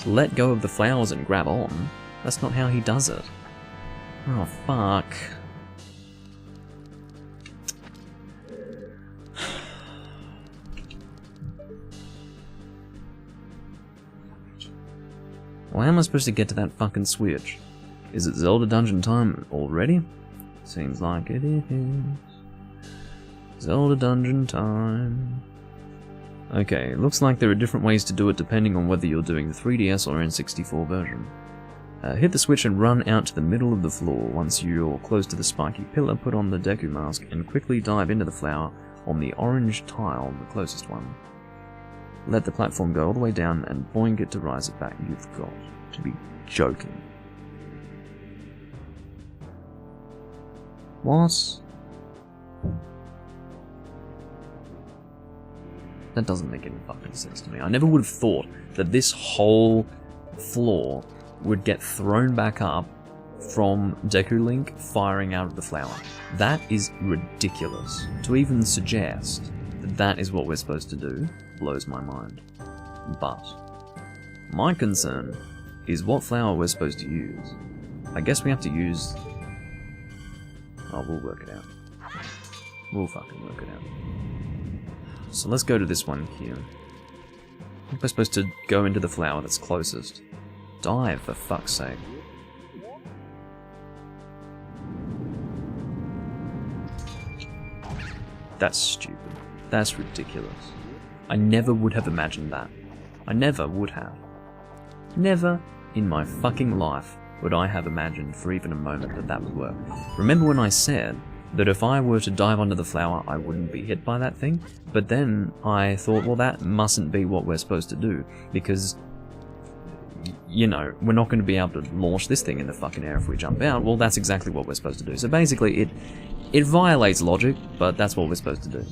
let go of the flowers and grab on. That's not how he does it. Oh, fuck. Well, how am I supposed to get to that fucking switch? Is it Zelda dungeon time already? Seems like it is. Zelda dungeon time. Okay, looks like there are different ways to do it depending on whether you're doing the 3DS or N64 version. Hit the switch and run out to the middle of the floor. Once you're close to the spiky pillar, put on the Deku Mask and quickly dive into the flower on the orange tile, the closest one. Let the platform go all the way down and boing it to rise it back. You've got to be joking. What? That doesn't make any fucking sense to me. I never would have thought that this whole floor would get thrown back up from Deku Link firing out of the flower. That is ridiculous. To even suggest that that is what we're supposed to do blows my mind. But my concern is what flower we're supposed to use. I guess we have to use... oh, we'll work it out. We'll fucking work it out. So let's go to this one here. I think we're supposed to go into the flower that's closest. Dive, for fuck's sake. That's stupid. That's ridiculous. I never would have imagined that. I never would have. Never in my fucking life would I have imagined for even a moment that that would work. Remember when I said that if I were to dive under the flower, I wouldn't be hit by that thing? But then I thought, well, that mustn't be what we're supposed to do, because, you know, we're not going to be able to launch this thing in the fucking air if we jump out. Well, that's exactly what we're supposed to do. So basically, it violates logic, but that's what we're supposed to do.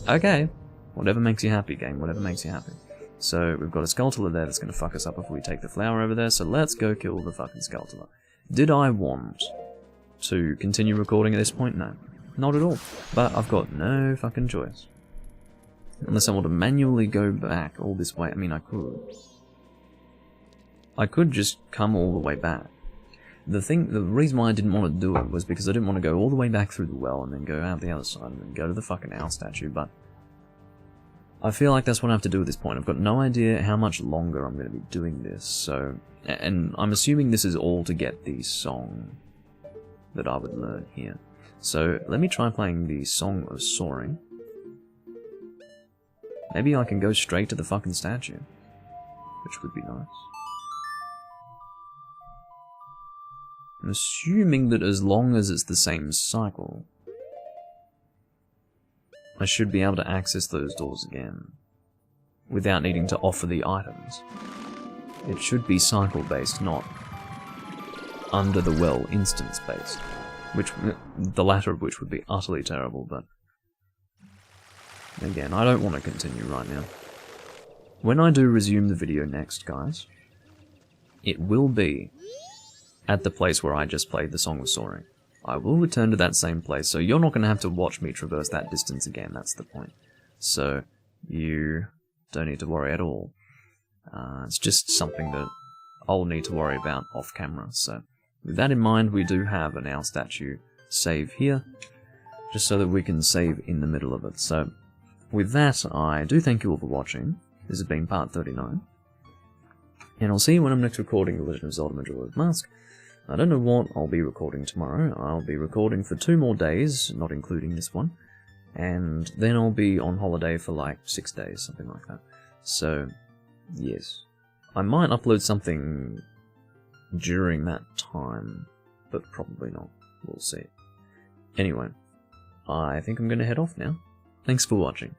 Okay, whatever makes you happy, game, whatever makes you happy. So we've got a Skulltula there that's going to fuck us up if we take the flower over there, so let's go kill the fucking Skulltula. Did I want to continue recording at this point? No. Not at all. But I've got no fucking choice. Unless I want to manually go back all this way. I mean, I could. I could just come all the way back. The reason why I didn't want to do it was because I didn't want to go all the way back through the well and then go out the other side and then go to the fucking owl statue, but I feel like that's what I have to do at this point. I've got no idea how much longer I'm going to be doing this, so... and I'm assuming this is all to get the song that I would learn here. So, let me try playing the Song of Soaring. Maybe I can go straight to the fucking statue, which would be nice. I'm assuming that as long as it's the same cycle, I should be able to access those doors again, without needing to offer the items. It should be cycle-based, not under the well instance-based. Which, the latter of which would be utterly terrible, but again, I don't want to continue right now. When I do resume the video next, guys, it will be at the place where I just played the Song of Soaring. I will return to that same place, so you're not going to have to watch me traverse that distance again, that's the point. So, you don't need to worry at all. It's just something that I'll need to worry about off camera, so... with that in mind, we do have an owl statue save here, just so that we can save in the middle of it. So, with that, I do thank you all for watching. This has been part 39. And I'll see you when I'm next recording The Legend of Zelda Majora's Mask. I don't know what I'll be recording tomorrow. I'll be recording for 2 more days, not including this one. And then I'll be on holiday for like 6 days, something like that. So, yes. I might upload something during that time, but probably not. We'll see. Anyway, I think I'm going to head off now. Thanks for watching.